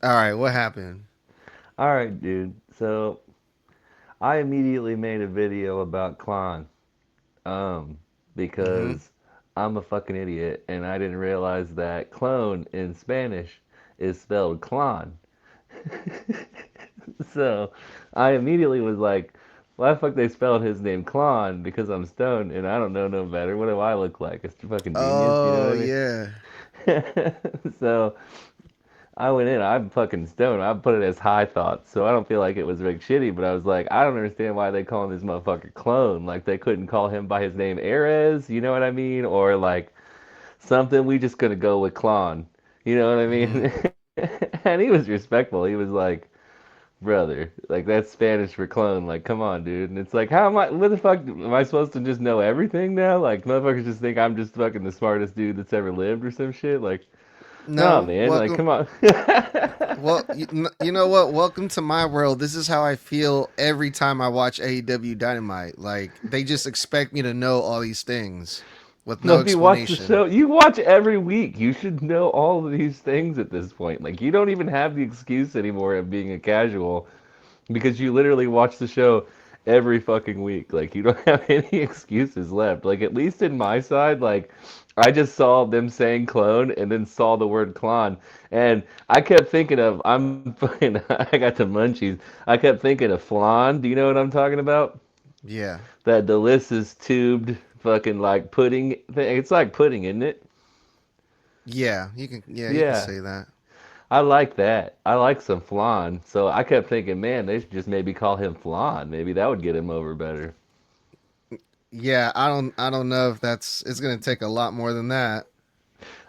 All right, what happened? All right, dude. So I immediately made a video about Klon, um, Mm-hmm. because I'm a fucking idiot and I didn't realize that clone in Spanish is spelled clon. So I immediately was like, why the fuck they spelled his name Klon? Because I'm stoned and I don't know no better. What do I look like? A fucking genius, you know Oh, what yeah. I mean? So I went in, I'm fucking stoned. I put it as high thoughts, so I don't feel like it was like shitty, but I was like, I don't understand why they call him this motherfucker clone. Like they couldn't call him by his name Ares, you know what I mean? Or like something, we just gonna go with Klon. You know what I Mm-hmm. mean? And he was respectful. He was like, brother, like that's Spanish for clone. Like, come on, dude. And it's like, how am I? What the fuck? Am I supposed to just know everything now? Like, motherfuckers just think I'm just fucking the smartest dude that's ever lived or some shit. Like, no, No, man. Like, welcome. come on. Well, you know what? Welcome to my world. This is how I feel every time I watch AEW Dynamite. Like, they just expect me to know all these things with No, no if you watch the explanation. show, you watch every week. You should know all of these things at this point. Like, you don't even have the excuse anymore of being a casual because you literally watch the show every fucking week. Like, you don't have any excuses left. Like, at least in my side, like, I just saw them saying clone and then saw the word clon. And I kept thinking of, I'm fucking, I got the munchies. I kept thinking of flan. Do you know what I'm talking about? Yeah. That delicious tubed fucking like pudding thing. It's like pudding, isn't it? Yeah, you can. Yeah, you can Yeah, say that. I like that. I like some flan. So I kept thinking, man, they should just maybe call him flan. Maybe that would get him over better. Yeah, I don't know if that's. It's gonna take a lot more than that.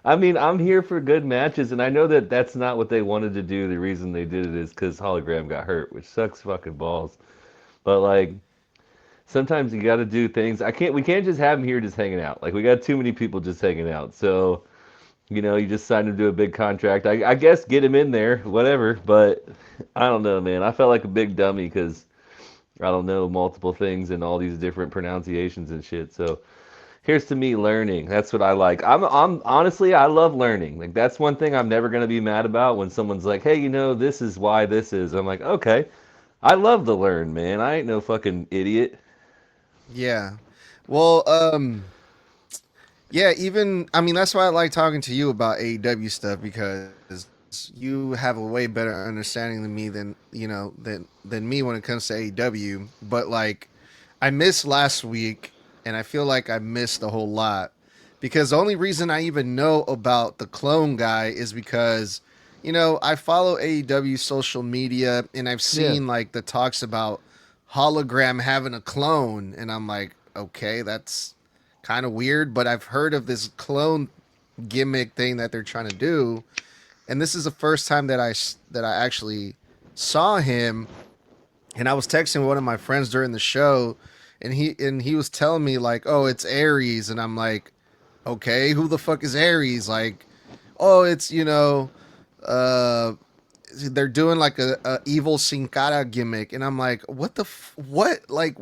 I mean, I'm here for good matches, and I know that that's not what they wanted to do. The reason they did it is because Hologram got hurt, which sucks fucking balls. But like, sometimes you got to do things. I can't. We can't just have him here just hanging out. Like we got too many people just hanging out. So you know, you just signed him to a big contract. I guess get him in there, whatever. But I don't know, man. I felt like a big dummy because I don't know multiple things and all these different pronunciations and shit. So here's to me learning. That's what I like. I'm honestly, I love learning. Like that's one thing I'm never gonna be mad about when someone's like, hey, you know, this is why this is. I'm like, okay, I love to learn, man. I ain't no fucking idiot. Yeah. Well, yeah, even I mean that's why I like talking to you about AEW stuff because you have a way better understanding than me than me when it comes to AEW. But like I missed last week and I feel like I missed a whole lot because the only reason I even know about the clone guy is because I follow AEW social media and I've Yeah. seen like the talks about hologram having a clone and I'm like, okay, that's kind of weird, but I've heard of this clone gimmick thing that they're trying to do, and this is the first time that I actually saw him. And I was texting one of my friends during the show, and he was telling me like, "Oh, it's Aries," and I'm like, "Okay, who the fuck is Aries?" Like, "Oh, it's uh." They're doing like a evil Sin Cara gimmick, and I'm like, "What the what?" Like,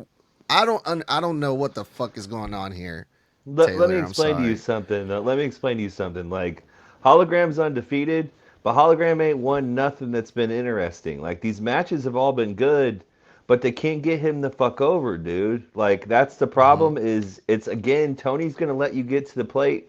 I don't know what the fuck is going on here, Let me Taylor. I'm explain to you sorry. something. Let me explain to you something. Like, Hologram's undefeated, but Hologram ain't won nothing that's been interesting. Like, these matches have all been good, but they can't get him the fuck over, dude. Like, that's the Mm-hmm. problem is, it's, again, Tony's going to let you get to the plate,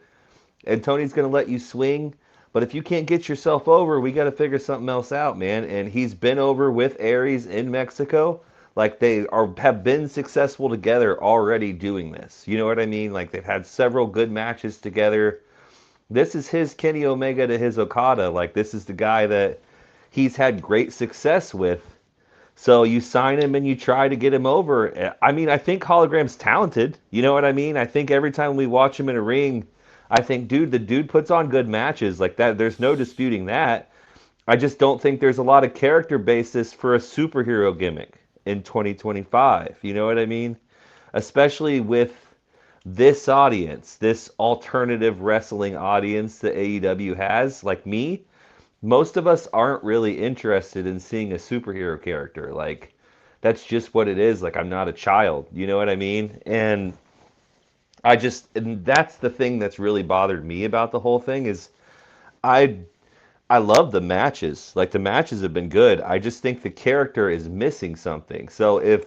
and Tony's going to let you swing, but if you can't get yourself over, we got to figure something else out, man. And he's been over with Aries in Mexico. Like they are have been successful together already doing this. You know what I mean? Like they've had several good matches together. This is his Kenny Omega to his Okada. Like this is the guy that he's had great success with. So you sign him and you try to get him over. I mean, I think Hologram's talented. You know what I mean? I think every time we watch him in a ring, I think, dude, the dude puts on good matches like that. There's no disputing that. I just don't think there's a lot of character basis for a superhero gimmick in 2025. You know what I mean? Especially with this audience, this alternative wrestling audience that AEW has, like me, most of us aren't really interested in seeing a superhero character. Like, that's just what it is. Like, I'm not a child. You know what I mean? And that's the thing that's really bothered me about the whole thing is I I love the matches. Like the matches have been good. I just think the character is missing something. So if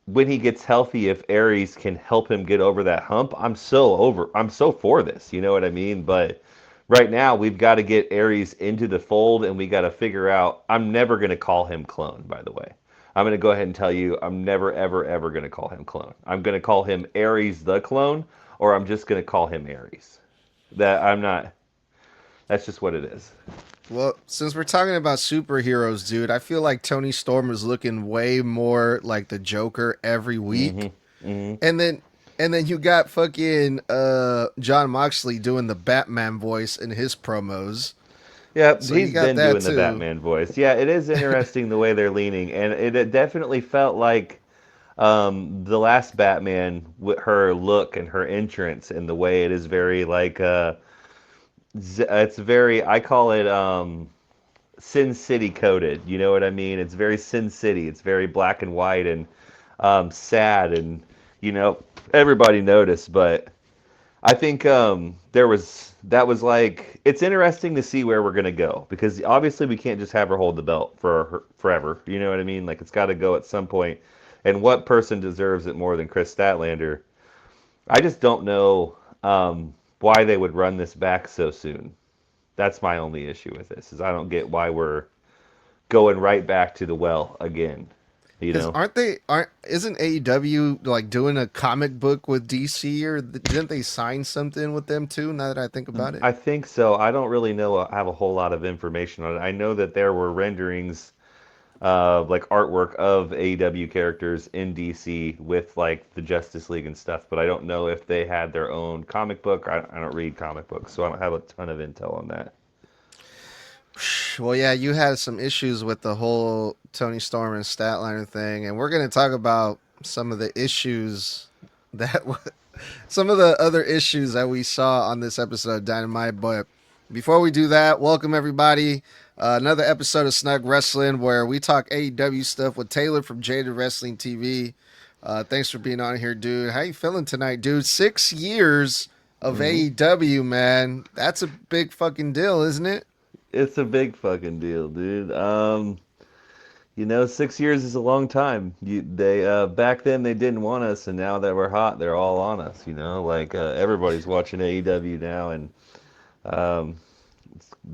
when he gets healthy, if Aries can help him get over that hump, I'm so for this. You know what I mean? But right now we've got to get Aries into the fold and we got to figure out I'm never going to call him clone, by the way. I'm going to go ahead and tell you I'm never ever ever going to call him clone. I'm going to call him Aries the clone or I'm just going to call him Aries. That I'm not That's just what it is. Well, since we're talking about superheroes, dude, I feel like Tony Storm is looking way more like the Joker every week. Mhm. Mhm. And then you got fucking John Moxley doing the Batman voice in his promos. Yeah, So you he's got been that doing the too. Batman voice. Yeah, it is interesting the way they're leaning, and it definitely felt like the last Batman with her look and her entrance and the way it is very like it's very I call it Sin City coded. You know what I mean? It's very Sin City. It's very black and white and sad and you know everybody noticed, but I think there was that was like it's interesting to see where we're gonna go because obviously we can't just have her hold the belt for her forever. You know what I mean? Like it's got to go at some point. And what person deserves it more than Chris Statlander? I just don't know why they would run this back so soon. That's my only issue with this is I don't get why we're going right back to the well again. You Because know? aren't isn't AEW like doing a comic book with DC or didn't they sign something with them too? Now that I think about it. I think so. I don't really know. Have a whole lot of information on it. I know that there were renderings like artwork of AEW characters in DC with like the Justice League and stuff, but I don't know if they had their own comic book. I don't read comic books, so I don't have a ton of intel on that. Well, yeah, you had some issues with the whole Tony Storm and Statlander thing, and we're going to talk about some of the issues that some of the other issues that we saw on this episode of Dynamite. But before we do that, welcome everybody. Another episode of Snug Wrestling where we talk AEW stuff with Taylor from Jaded Wrasslin TV. Thanks for being on here, dude. How you feeling tonight, dude? 6 years of Hmm. AEW, man. That's a big fucking deal, isn't it? It's a big fucking deal, dude. You know, 6 years is a long time. They back then they didn't want us, and now that we're hot, they're all on us. You know, like everybody's watching AEW now, and um,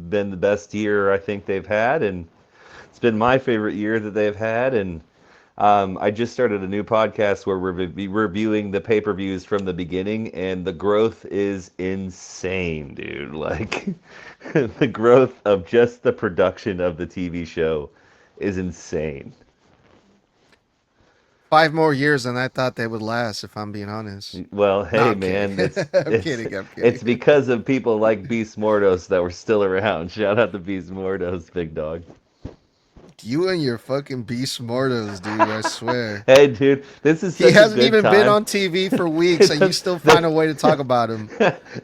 been the best year I think they've had, and it's been my favorite year that they've had. And I just started a new podcast where we're reviewing the pay-per-views from the beginning, and the growth is insane, dude. Like the growth of just the production of the TV show is insane. 5 more years than I thought they would last, if I'm being honest. Well, No, hey I'm kidding. man, it's I'm it's kidding. I'm it's kidding. because of people like Beast Mordos that were still around. Shout out to Beast Mordos, big dog. You and your fucking beast mortals, dude. I swear. Hey, dude, this is He such a hasn't good even been time. on TV for weeks, and you still find a way to talk about him.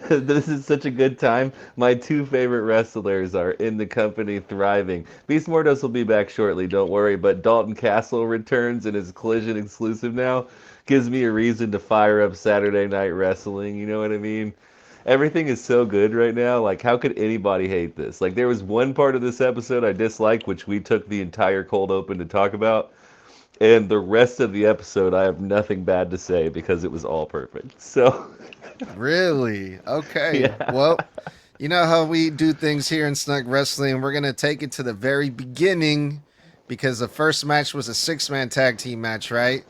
This is such a good time. My two favorite wrestlers are in the company thriving. Beast Mordos will be back shortly, don't worry, but Dalton Castle returns and is Collision exclusive now. Gives me a reason to fire up Saturday Night Wrestling, you know what I mean? Everything is so good right now. Like, how could anybody hate this? Like, there was one part of this episode I disliked, which we took the entire cold open to talk about. And the rest of the episode, I have nothing bad to say because it was all perfect. So, Really? Okay. yeah. Well, you know how we do things here in Snug Wrestling. We're going to take it to the very beginning because the first match was a six-man tag team match, right?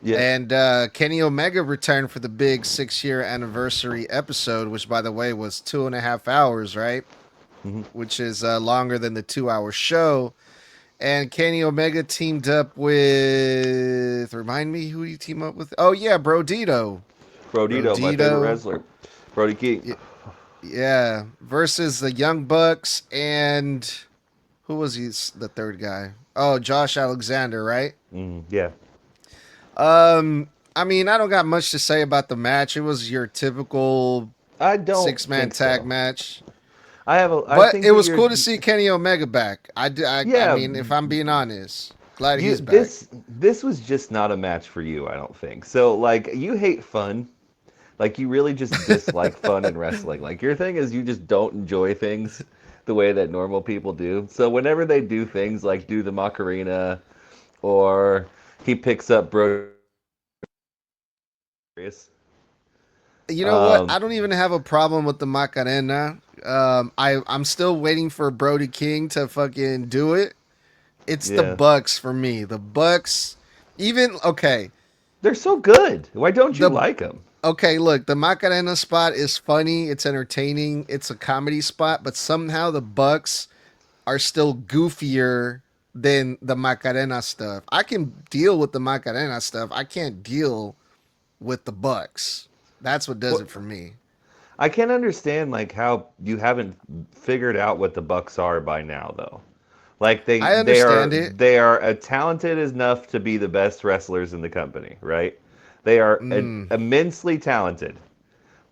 Yep. And Kenny Omega returned for the big 6 year anniversary episode, which, by the way, was 2.5 hours, right? Hmm. Which is longer than the 2 hour show. And Kenny Omega teamed up with. Remind me who you team up with? Oh, yeah, Brodito. Brodito, my favorite Brodito. wrestler. Brody Key. Y- Yeah. Versus the Young Bucks and. Who was he, the third guy? Oh, Josh Alexander, right? Yeah. I mean, I don't got much to say about the match. It was your typical I don't 6 man think tag so. match. I But think it that was you're, cool to see Kenny Omega back. I yeah, mean, if I'm being honest, glad you he's back. this was just not a match for you, I don't think. So like you hate fun. Like you really just dislike fun in wrestling. Like your thing is you just don't enjoy things the way that normal people do. So whenever they do things like do the Macarena or he picks up Brody, You know what? um, I don't even have a problem with the Macarena. I'm still waiting for Brody King to fucking do it. It's the yeah, Bucks for me. The Bucks, even okay. they're so good. Why don't you The like them? Okay, look, the Macarena spot is funny. It's entertaining. It's a comedy spot, but somehow the Bucks are still goofier than the Macarena stuff. I can deal with the Macarena stuff. I can't deal with the Bucks. That's what does What it for me. I can't understand like how you haven't figured out what the Bucks are by now though. Like they I they are understand it. they are talented enough to be the best wrestlers in the company, right? They are Mm, immensely talented,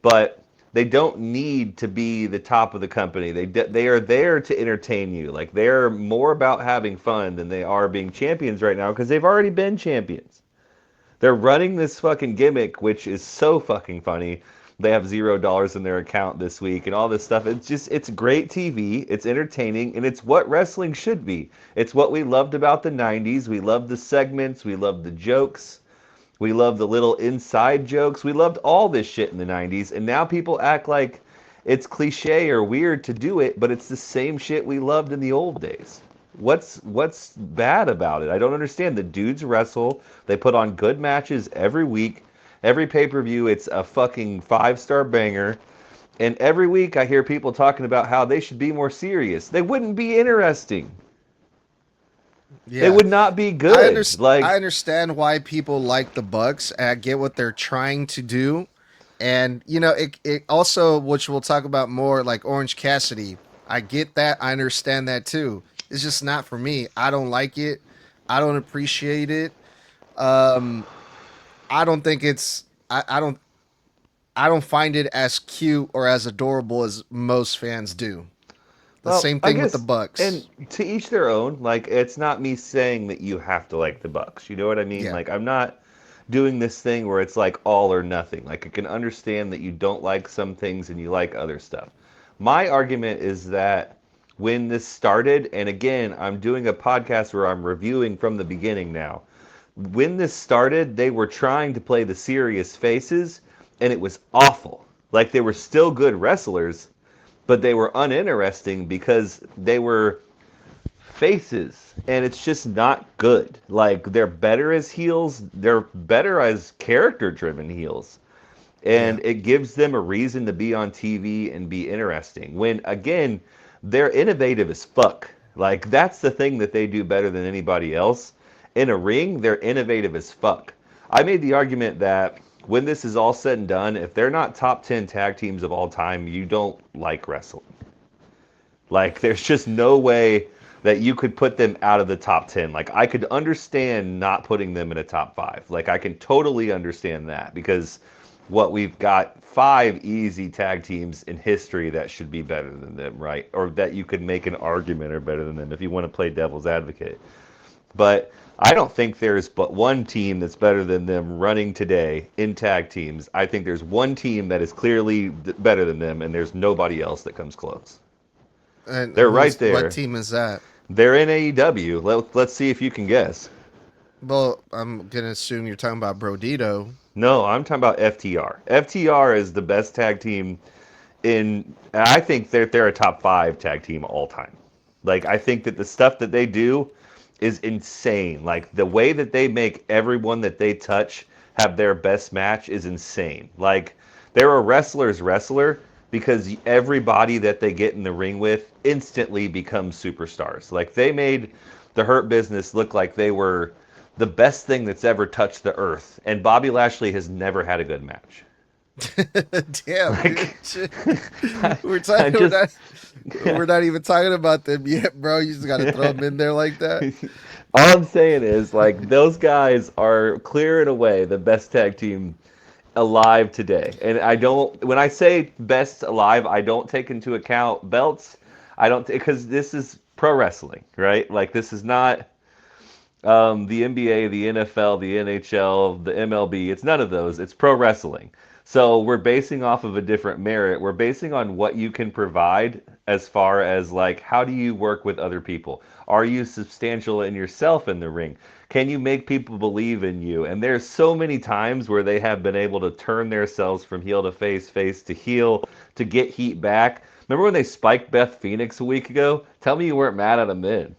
but they don't need to be the top of the company. They are there to entertain you. Like they're more about having fun than they are being champions right now because they've already been champions. They're running this fucking gimmick, which is so fucking funny. They have $0 in their account this week and all this stuff. It's great TV. It's entertaining, and it's what wrestling should be. It's what we loved about the 90s. We loved the segments. We loved the jokes. We loved the little inside jokes. We loved all this shit in the 90s. And now people act like it's cliche or weird to do it, but it's the same shit we loved in the old days. What's bad about it? I don't understand. The dudes wrestle. They put on good matches every week. Every pay-per-view, it's a fucking five-star banger. And every week I hear people talking about how they should be more serious. They wouldn't be interesting. They yeah. would not be good. I Like, understand why people like the Bucks. I get what they're trying to do. And it also, which we'll talk about more, like Orange Cassidy. I get that. I understand that too. It's just not for me. I don't like it. I don't appreciate it. Um, I don't think it's. I don't find it as cute or as adorable as most fans do. The well, same I thing with the guess, and Bucks. to each their own. Like, it's not me saying that you have to like the Bucks. You know what I mean? Yeah. Like, I'm not doing this thing where it's like all or nothing. Like, I can understand that you don't like some things and you like other stuff. My argument is that when this started, and again, I'm doing a podcast where I'm reviewing from the beginning now. When this started, they were trying to play the serious faces, and it was awful. Like, they were still good wrestlers, but they were uninteresting because they were faces and it's just not good. Like they're better as heels, they're better as character driven heels. Yeah. And it gives them a reason to be on TV and be interesting. When again, they're innovative as fuck. Like that's the thing that they do better than anybody else. In a ring, they're innovative as fuck. I made the argument that when this is all said and done, if they're not top 10 tag teams of all time, you don't like wrestling. Like, there's just no way that you could put them out of the top 10. Like, I could understand not putting them in a top five. Like, I can totally understand that because we've got five easy tag teams in history that should be better than them, right? Or that you could make an argument are better than them if you want to play devil's advocate. But I don't think there's but one team that's better than them running today in tag teams. I think there's one team that is clearly better than them, and there's nobody else that comes close. And They're right what there. team is that? They're in AEW. Let's see if you can guess. Well, I'm gonna assume you're talking about Brodito. No, I'm talking about FTR. FTR is the best tag team in. I think they're a top five tag team all time. Like I think that the stuff that they do is insane. Like the way that they make everyone that they touch have their best match is insane. Like they're a wrestler's wrestler because everybody that they get in the ring with instantly becomes superstars. Like they made the Hurt Business look like they were the best thing that's ever touched the earth, and Bobby Lashley has never had a good match. Damn, dude. Like, Shit. I, We're I talking. just, We're not even talking about them yet, bro. You just gotta throw them in there like that. all I'm saying is, like, those guys are clear and away the best tag team alive today. And I don't, when I say best alive, I don't take into account belts. I don't, because this is pro wrestling, right? Like, this is not the NBA, the NFL, the NHL, the MLB. It's none of those. It's pro wrestling. So we're basing off of a different merit. We're basing on what you can provide as far as like how do you work with other people? Are you substantial in yourself in the ring? Can you make people believe in you? And there's so many times where they have been able to turn themselves from heel to face, face to heel to get heat back. Remember when they spiked Beth Phoenix a week ago? Tell me you weren't mad at them then.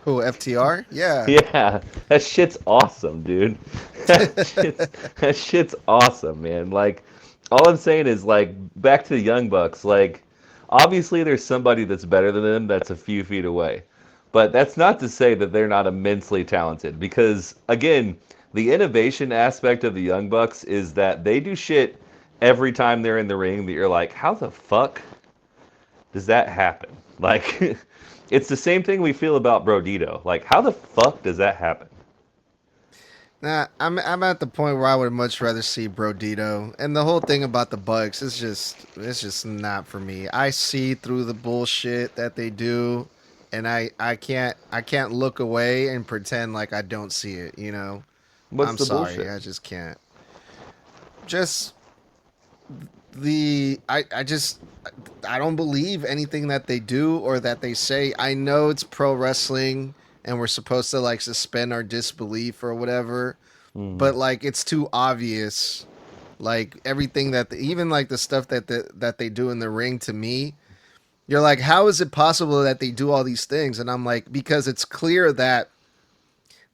Who, FTR? Yeah. Yeah, that shit's awesome, dude. That shit's awesome, man. Like, all I'm saying is, like, back to the Young Bucks. Like, obviously, there's somebody that's better than them that's a few feet away, but that's not to say that they're not immensely talented. Because again, the innovation aspect of the Young Bucks is that they do shit every time they're in the ring that you're like, how the fuck does that happen? Like, it's the same thing we feel about Brodito. Like, how the fuck does that happen? Nah, I'm at the point where I would much rather see Brodito, and the whole thing about the Bucks is just not for me. I see through the bullshit that they do, and I can't look away and pretend like I don't see it. What's I'm the sorry, bullshit? I just can't. Just I don't believe anything that they do or that they say. I know it's pro wrestling and we're supposed to like suspend our disbelief or whatever, Mm. but like it's too obvious. Like everything even like the stuff that they do in the ring to me, you're like, how is it possible that they do all these things? And I'm like, because it's clear that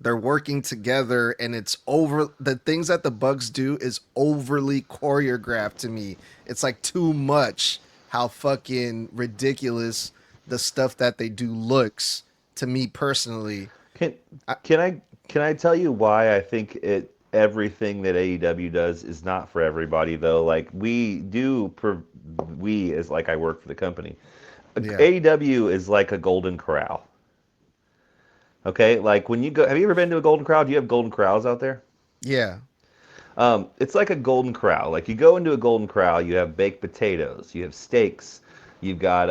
they're working together and it's over. The things that the Bucks do is overly choreographed to me. It's like too much how fucking ridiculous the stuff that they do looks to me personally. Can I, can I tell you why I think it everything that AEW does is not for everybody though? Like we as like I work for the company. yeah. AEW is like a golden corral. Okay? Like when you go, have you ever been to a golden corral? Do you have golden corrals out there? Yeah. It's like a golden corral. Like you go into a golden corral, you have baked potatoes, you have steaks, you've got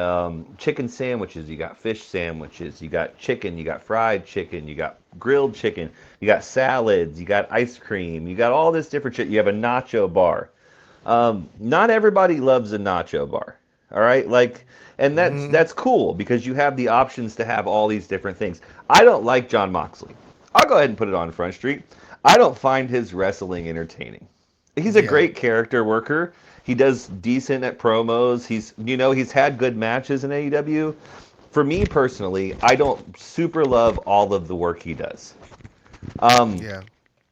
chicken sandwiches, you got fish sandwiches, you got chicken, you got fried chicken, you got grilled chicken, you got salads, you got ice cream, you got all this different shit. You have a nacho bar. Not everybody loves a nacho bar. All right, like, and Hmm. that's cool because you have the options to have all these different things. I don't like John Moxley. I'll go ahead and put it on Front Street. I don't find his wrestling entertaining. He's a Yeah. great character worker. He does decent at promos. He's had good matches in AEW. For me personally, I don't super love all of the work he does. Um, Yeah.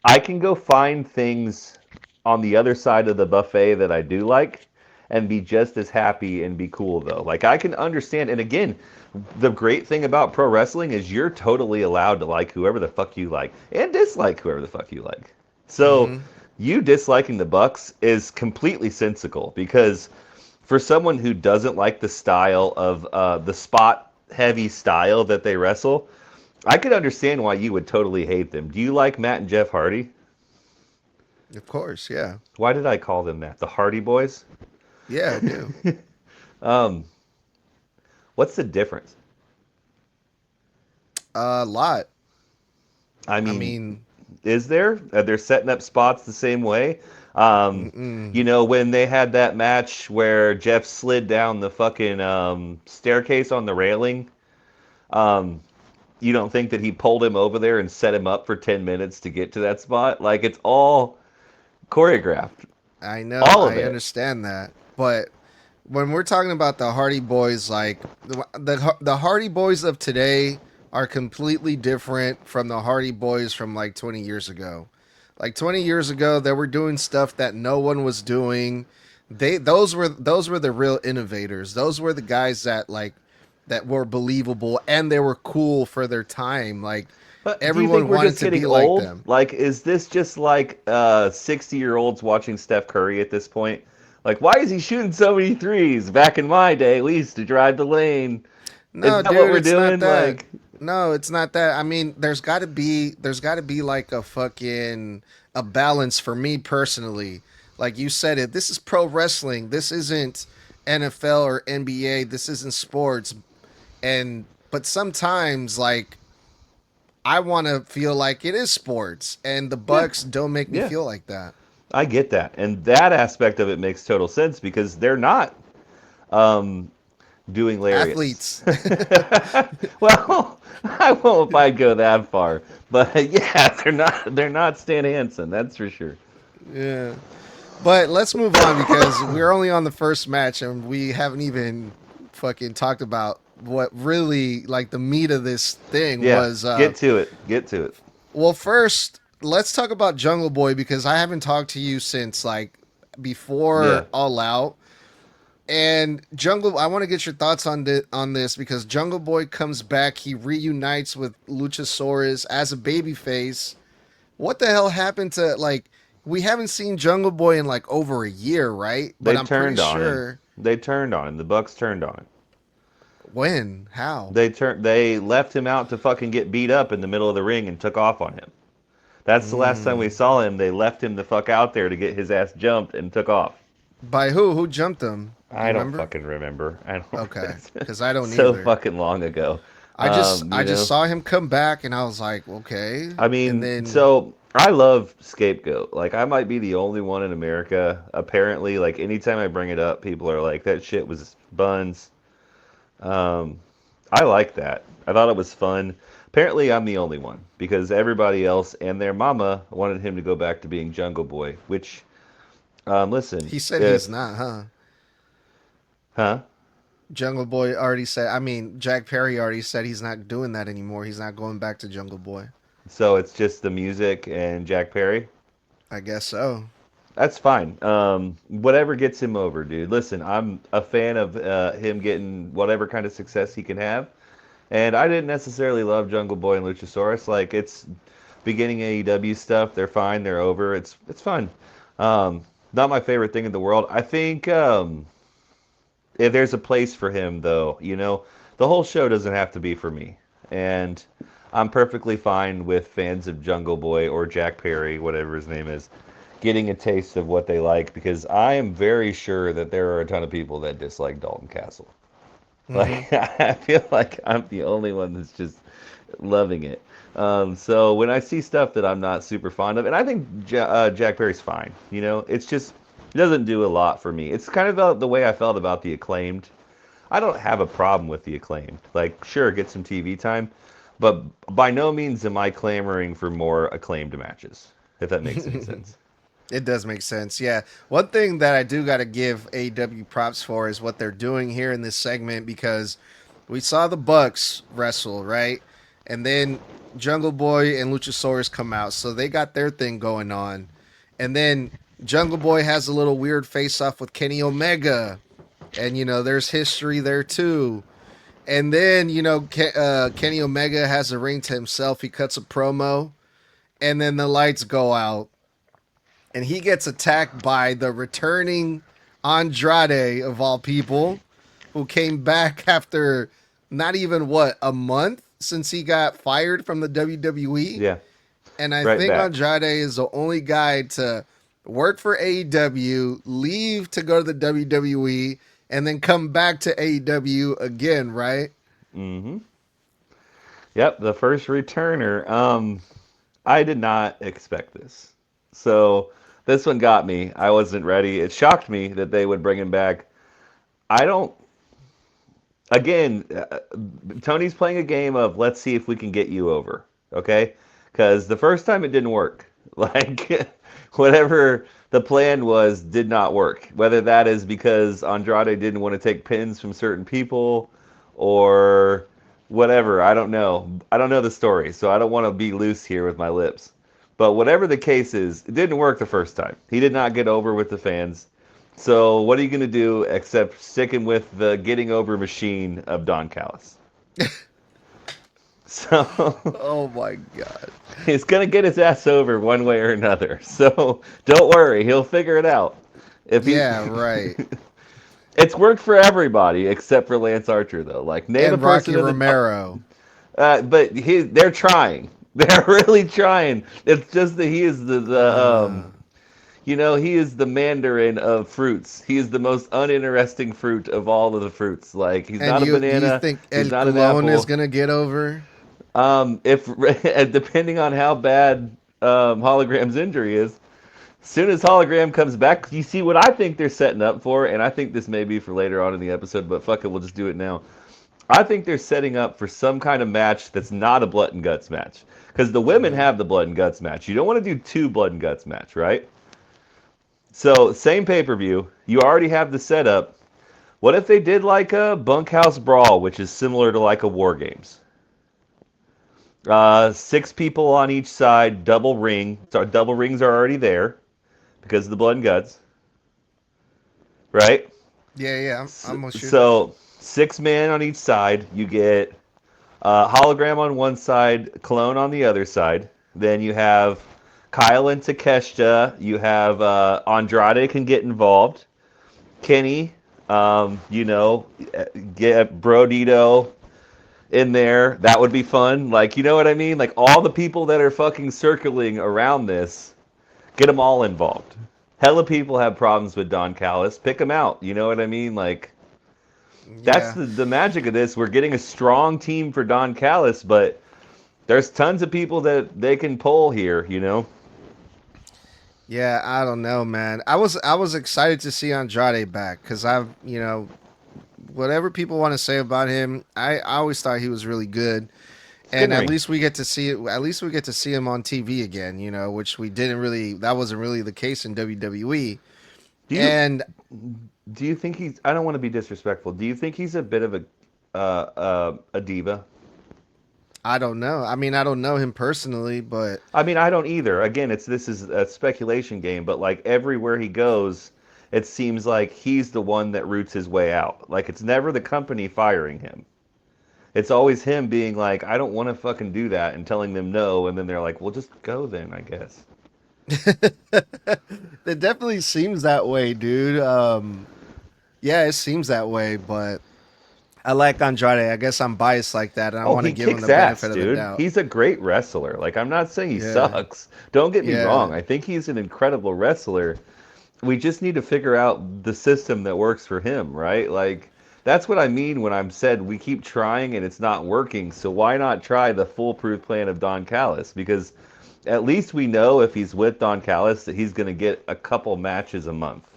I can go find things on the other side of the buffet that I do like and be just as happy and be cool though. Like I can understand, and again, the great thing about pro wrestling is you're totally allowed to like whoever the fuck you like and dislike whoever the fuck you like. So Hmm. you disliking the Bucks is completely sensical because for someone who doesn't like the style of the spot heavy style that they wrestle, I could understand why you would totally hate them. Do you like Matt and Jeff Hardy? Of course. Yeah. Why did I call them that? The Hardy Boys? Yeah, I do. Um, what's the difference? A lot. I I mean, mean, is there? They're setting up spots the same way. mm-mm. When they had that match where Jeff slid down the fucking staircase on the railing, um, you don't think that he pulled him over there and set him up for 10 minutes to get to that spot? Like, it's all choreographed. I know. All of I it. understand that. But when we're talking about the Hardy Boys, like the Hardy Boys of today are completely different from the Hardy Boys from like 20 years ago. Like 20 years ago, they were doing stuff that no one was doing. Those were the real innovators. Those were the guys that were believable and they were cool for their time. Like But do you think everyone we're wanted just to getting be like old? them. Like, is this just like 60-year-olds watching Steph Curry at this point? Like, why is he shooting so many threes? Back in my day, we used to drive the lane. Is No, that what dude, we're it's not doing? that. Like, No, it's not that. I mean, there's got to be like a balance for me personally. Like you said it, this is pro wrestling. This isn't NFL or NBA. This isn't sports. And but sometimes like I want to feel like it is sports and the yeah, Bucks don't make me yeah. feel like that. I get that, and that aspect of it makes total sense because they're not um, doing lariats. Athletes. Well, I won't if I go that far, but yeah, they're not Stan Hansen, that's for sure. Yeah. But let's move on because we're only on the first match and we haven't even fucking talked about what really like the meat of this thing Yeah, was. get to it. Get to it. Well, first, let's talk about Jungle Boy because I haven't talked to you since like Yeah. before All Out. And Jungle, I want to get your thoughts on this because Jungle Boy comes back. He reunites with Luchasaurus as a babyface. What the hell happened to like? We haven't seen Jungle Boy in like over a year, right? But They I'm pretty turned on him. sure They turned on him. The Bucks turned on him. when, how. They left him out to fucking get beat up in the middle of the ring and took off on him. That's the last time we Mm. saw him. They left him the fuck out there to get his ass jumped and took off. By who? Who jumped him? Do I you don't remember? fucking remember. I don't. Okay, It's because I don't so either. fucking long ago. I You just know. saw him come back and I was like, okay. I And mean, then so I love Scapegoat. Like I might be the only one in America. Apparently, like anytime I bring it up, people are like, "That shit was buns." Um, I like that. I thought it was fun. Apparently, I'm the only one because everybody else and their mama wanted him to go back to being Jungle Boy. Which, listen, he said he's if not, huh? huh? Jungle Boy already said. I mean, Jack Perry already said he's not doing that anymore. He's not going back to Jungle Boy. So it's just the music and Jack Perry. I guess so. That's fine. Whatever gets him over, dude. Listen, I'm a fan of him getting whatever kind of success he can have. And I didn't necessarily love Jungle Boy and Luchasaurus. Like it's beginning AEW stuff. They're fine. They're over. It's fun. Not my favorite thing in the world. I think if there's a place for him, though, the whole show doesn't have to be for me. And I'm perfectly fine with fans of Jungle Boy or Jack Perry, whatever his name is, getting a taste of what they like because I am very sure that there are a ton of people that dislike Dalton Castle. Hmm. Like I feel like I'm the only one that's just loving it. So when I see stuff that I'm not super fond of, and I think Jack Perry's fine, it's just it doesn't do a lot for me. It's kind of the way I felt about the acclaimed. I don't have a problem with the acclaimed. Like, sure, get some TV time, but by no means am I clamoring for more acclaimed matches, if that makes any sense. It does make sense. Yeah. One thing that I do got to give AEW props for is what they're doing here in this segment because we saw the Bucks wrestle, right? And then Jungle Boy and Luchasaurus come out. So they got their thing going on. And then Jungle Boy has a little weird face off with Kenny Omega. And, there's history there too. And then, Kenny Omega has a ring to himself. He cuts a promo. And then the lights go out and he gets attacked by the returning Andrade of all people, who came back after not even a month since he got fired from the WWE. Yeah, And I right think back. Andrade is the only guy to work for AEW, leave to go to the WWE, and then come back to AEW again, right? hmm Yep, the first returner. I did not expect this. So this one got me. I wasn't ready. It shocked me that they would bring him back. I don't. Again, Tony's playing a game of let's see if we can get you over. Okay, because the first time it didn't work. Like whatever the plan was did not work. Whether that is because Andrade didn't want to take pins from certain people, or whatever. I don't know. I don't know the story, so I don't want to be loose here with my lips. But whatever the case is, it didn't work the first time. He did not get over with the fans. So what are you going to do except sticking with the getting over machine of Don Callis? So Oh my god. he's going to get his ass over one way or another. So don't worry, he'll figure it out. If he Yeah, right. It's worked for everybody except for Lance Archer though. Like name a And Rocky person in the Romero. but they're trying. They're really trying. It's just that he is Uh, he is the Mandarin of fruits. He is the most uninteresting fruit of all of the fruits. Like he's and not a you banana. think He's El not an Colon is apple. gonna get over? If depending on how bad Hologram's injury is, soon as Hologram comes back, you see what I think they're setting up for, and I think this may be for later on in the episode, but fuck it, we'll just do it now. I think they're setting up for some kind of match that's not a blood and guts match. Because the women have the blood and guts match. You don't want to do two blood and guts match, right? So, same pay-per-view. You already have the setup. What if they did like a bunkhouse brawl, which is similar to like a War Games? 6 people on each side, double ring. So double rings are already there because of the blood and guts, right? Yeah, I'm with you. So 6 men on each side. You get hologram on one side, clone on the other side. Then you have Kyle and Takeshita. You have Andrade can get involved. Kenny, get Brodito in there. That would be fun. Like, you know what I mean? Like, all the people that are fucking circling around this, get them all involved. Hella people have problems with Don Callis. Pick them out. You know what I mean? Like, that's the magic of this. We're getting a strong team for Don Callis, but there's tons of people that they can pull here, you know? Yeah, I don't know, man. I was excited to see Andrade back because whatever people want to say about him, I always thought he was really good. And at least we get to see it. At least we get to see him on TV again, which we didn't really. That wasn't really the case in WWE. Do you think he's? I don't want to be disrespectful. Do you think he's a bit of a diva? I don't know. I mean, I don't know him personally, but I mean, I don't either. Again, this is a speculation game, but like everywhere he goes, it seems like he's the one that roots his way out. Like it's never the company firing him. It's always him being like, I don't want to fucking do that, and telling them no, and then they're like, well, just go then, I guess. it definitely seems that way, dude. Yeah, it seems that way, but I like Andrade. I guess I'm biased like that, and I want to give him the benefit of the doubt. He's a great wrestler. Like, I'm not saying he sucks. Don't get me wrong. I think he's an incredible wrestler. We just need to figure out the system that works for him, right? Like, that's what I mean when I'm said we keep trying and it's not working. So why not try the foolproof plan of Don Callis? Because at least we know if he's with Don Callis that he's going to get a couple matches a month.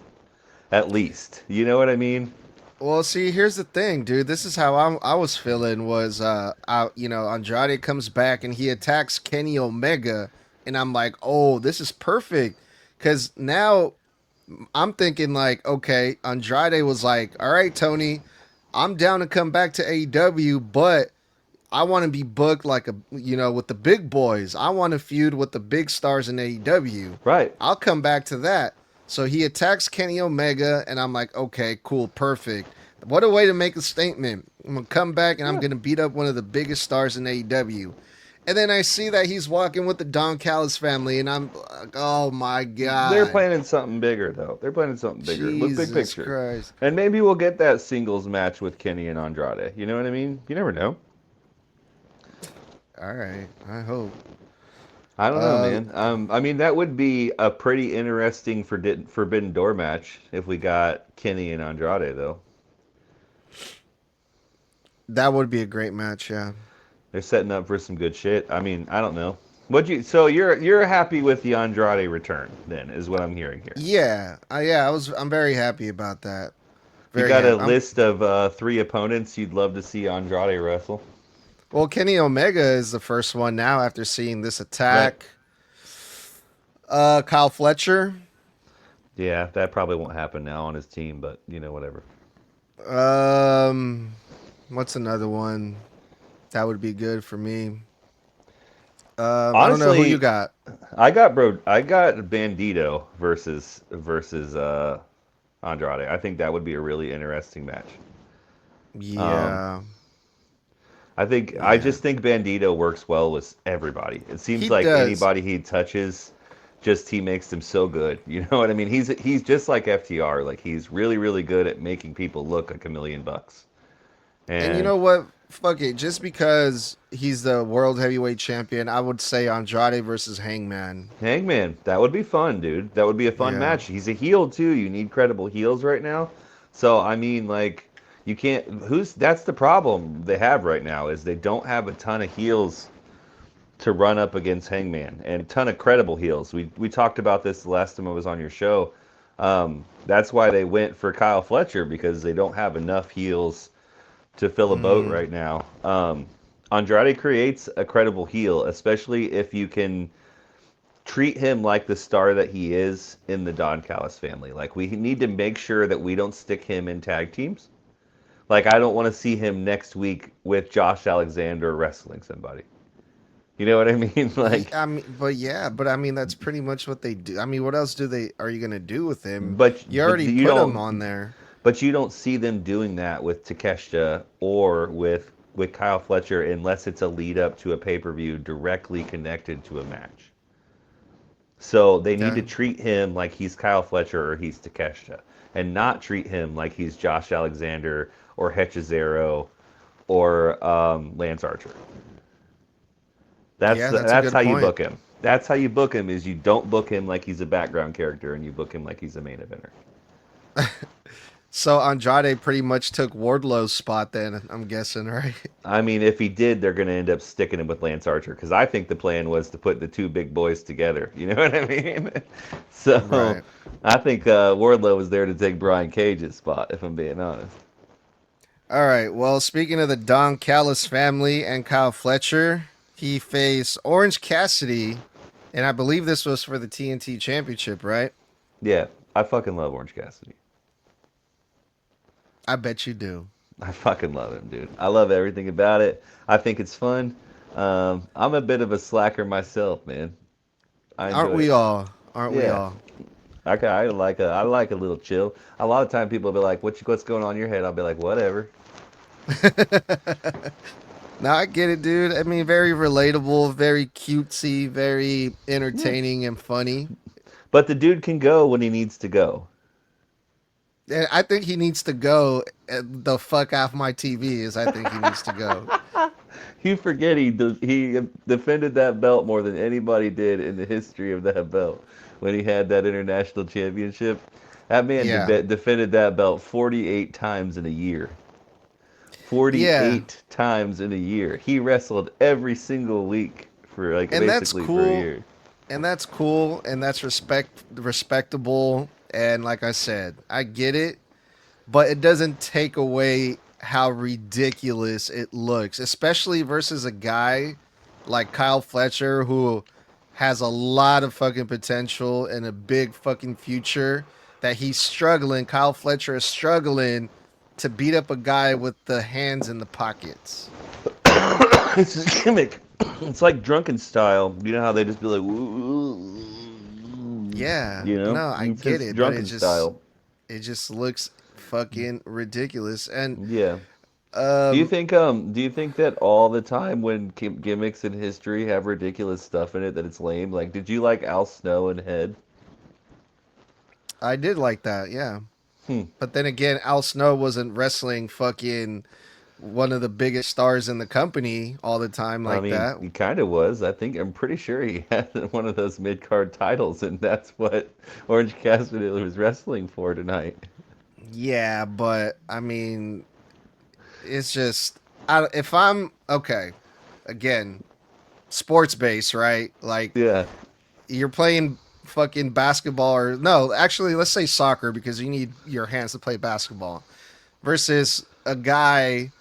At least. You know what I mean? Well, see, here's the thing, dude. This is how I was feeling was, Andrade comes back and he attacks Kenny Omega, and I'm like, oh, this is perfect, because now I'm thinking like, okay, Andrade was like, all right, Tony, I'm down to come back to AEW, but I want to be booked like with the big boys. I want to feud with the big stars in AEW. Right. I'll come back to that. So he attacks Kenny Omega, and I'm like, okay, cool, perfect. What a way to make a statement. I'm going to come back, and I'm going to beat up one of the biggest stars in AEW. And then I see that he's walking with the Don Callis family, and I'm like, oh, my God. They're planning something bigger, though. They're planning something bigger. Look, big picture. Christ. And maybe we'll get that singles match with Kenny and Andrade. You know what I mean? You never know. All right. I hope. I don't know, man. I mean, that would be a pretty interesting Forbidden Door match if we got Kenny and Andrade, though. That would be a great match, yeah. They're setting up for some good shit. I mean, I don't know. So you're happy with the Andrade return, then, is what I'm hearing here. Yeah, I'm very happy about that. You got a list of 3 opponents you'd love to see Andrade wrestle? Well, Kenny Omega is the first one now after seeing this attack. Right. Kyle Fletcher. Yeah, that probably won't happen now on his team, but whatever. What's another one that would be good for me? Honestly, I don't know who you got. I got Bandito versus Andrade. I think that would be a really interesting match. Yeah. I just think Bandito works well with everybody. It seems like anybody he touches, he makes them so good. You know what I mean? He's just like FTR. Like, he's really, really good at making people look like $1 million. And you know what? Fuck it. Just because he's the world heavyweight champion, I would say Andrade versus Hangman. Hangman, that would be fun, dude. That would be a fun match. He's a heel too. You need credible heels right now. So I mean, like, you can't. That's the problem they have right now is they don't have a ton of heels to run up against Hangman, and a ton of credible heels. We talked about this the last time I was on your show. That's why they went for Kyle Fletcher, because they don't have enough heels to fill a boat Mm, right now. Andrade creates a credible heel, especially if you can treat him like the star that he is in the Don Callis family. Like, we need to make sure that we don't stick him in tag teams. Like, I don't want to see him next week with Josh Alexander wrestling somebody. You know what I mean? Like, but I mean that's pretty much what they do. I mean, what else are you gonna do with him? but You but already you put him don't on there. but you don't see them doing that with Takeshita or with Kyle Fletcher unless it's a lead up to a pay-per-view directly connected to a match. So they need Okay. to treat him like he's Kyle Fletcher or he's Takeshita, and not treat him like he's Josh Alexander or Hechizero or Lance Archer. Yeah, that's a That's good how you point. book him. That's how you book him. Is you don't book him like he's a background character, and you book him like he's a main eventer. So Andrade pretty much took Wardlow's spot then, I'm guessing, right? I mean, if he did, they're going to end up sticking him with Lance Archer, because I think the plan was to put the two big boys together. You know what I mean? So Right. I think Wardlow was there to take Brian Cage's spot, if I'm being honest. All right. Well, speaking of the Don Callis family and Kyle Fletcher, he faced Orange Cassidy, and I believe this was for the TNT Championship, right? Yeah, I fucking love Orange Cassidy. I bet you do. I fucking love him, dude. I love everything about it. I think it's fun. I'm a bit of a slacker myself, man. I Aren't enjoy we it. all? Aren't we Yeah, all? I like a little chill. A lot of time people will be like, what's going on in your head?" I'll be like, "Whatever." No, I get it, dude. I mean, very relatable, very cutesy, very Yeah. entertaining and funny. But the dude can go when he needs to go. And I think he needs to go the fuck off my TV. Is I think he needs to go. You forget he defended that belt more than anybody did in the history of that belt when he had that international championship. That man Yeah, defended that belt 48 times in a year. yeah, 48 times in a year. He wrestled every single week for like and that's basically for a cool. year. And that's cool, and that's respectable. And like I said, I get it, but it doesn't take away how ridiculous it looks, especially versus a guy like Kyle Fletcher who has a lot of fucking potential and a big fucking future that he's struggling. Kyle Fletcher is struggling to beat up a guy with the hands in the pockets. It's a gimmick. It's like drunken style. You know how they just be like, "Woo," Yeah, you know? no, I It's get just it, but drunken style. it just looks fucking ridiculous. And Yeah. um Do you think that all the time when gimmicks in history have ridiculous stuff in it that it's lame? Like, did you like Al Snow and Head? I did like that, yeah. Hmm. But then again, Al Snow wasn't wrestling fucking one of the biggest stars in the company all the time I like mean, that. he kind of was. I'm pretty sure he had one of those mid card titles, and that's what Orange Cassidy was wrestling for tonight. Yeah, but I mean, it's just if I'm okay, again, sports base, right? Like Yeah. you're playing fucking basketball or no, actually let's say soccer because you need your hands to play basketball versus a guy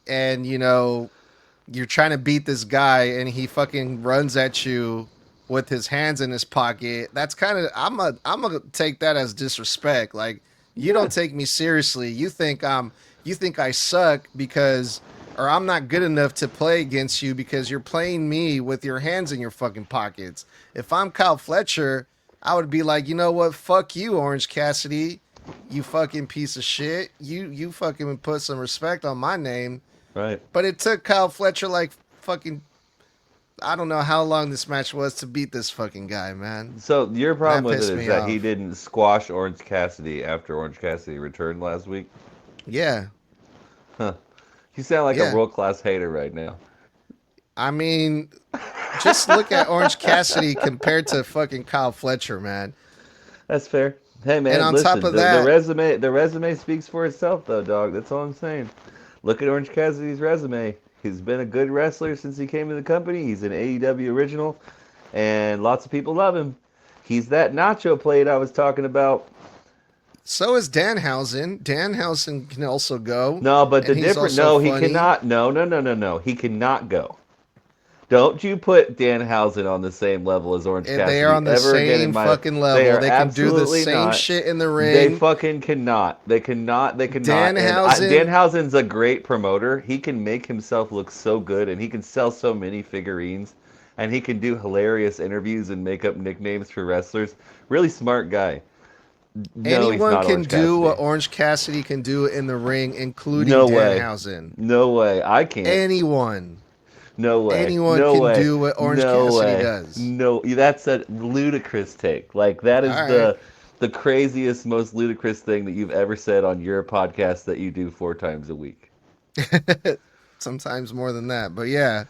and you're trying to beat this guy and he fucking runs at you with his hands in his pocket. That's kind of I'm gonna take that as disrespect. Like you Yeah. don't take me seriously. You think I suck because or I'm not good enough to play against you because you're playing me with your hands in your fucking pockets. If I'm Kyle Fletcher, I would be like, you know what? Fuck you, Orange Cassidy. You fucking piece of shit. You fucking put some respect on my name. Right. But it took Kyle Fletcher like fucking I don't know how long this match was to beat this fucking guy, man. So your And problem that with it pissed is me that he off. didn't squash Orange Cassidy after Orange Cassidy returned last week. Yeah. Huh. You sound like a Yeah. world class hater right now. I mean, just look at Orange Cassidy compared to fucking Kyle Fletcher, man. That's fair. Hey And man, on top listen, of that, the resume speaks for itself though, dog. That's all I'm saying. Look at Orange Cassidy's resume. He's been a good wrestler since he came to the company. He's an AEW original, and lots of people love him. He's that nacho plate I was talking about. So is Danhausen. Danhausen can also go, No, but and the he's different. also No, he funny. cannot. No, no, no, no, no. He cannot go. Don't you put Danhausen on the same level as Orange If they are Cassidy on the ever again in same my. fucking They level, are they can do the absolutely same not. shit in the They ring. fucking cannot. They cannot. They cannot. And Danhausen, Danhausen's a great promoter. He can make himself look so good, and he can sell so many figurines, and he can do hilarious interviews and make up nicknames for wrestlers. Really smart guy. No, he's anyone not can Orange do what Cassidy. Orange Cassidy can do in the ring, including No way. Danhausen. No way. I can't. Anyone. No way. Anyone No can way. do what Orange No Cassidy way. does. No. That's a ludicrous take. Like that All is right. the craziest, most ludicrous thing that you've ever said on your podcast that you do 4 times a week. Sometimes more than that. But yeah.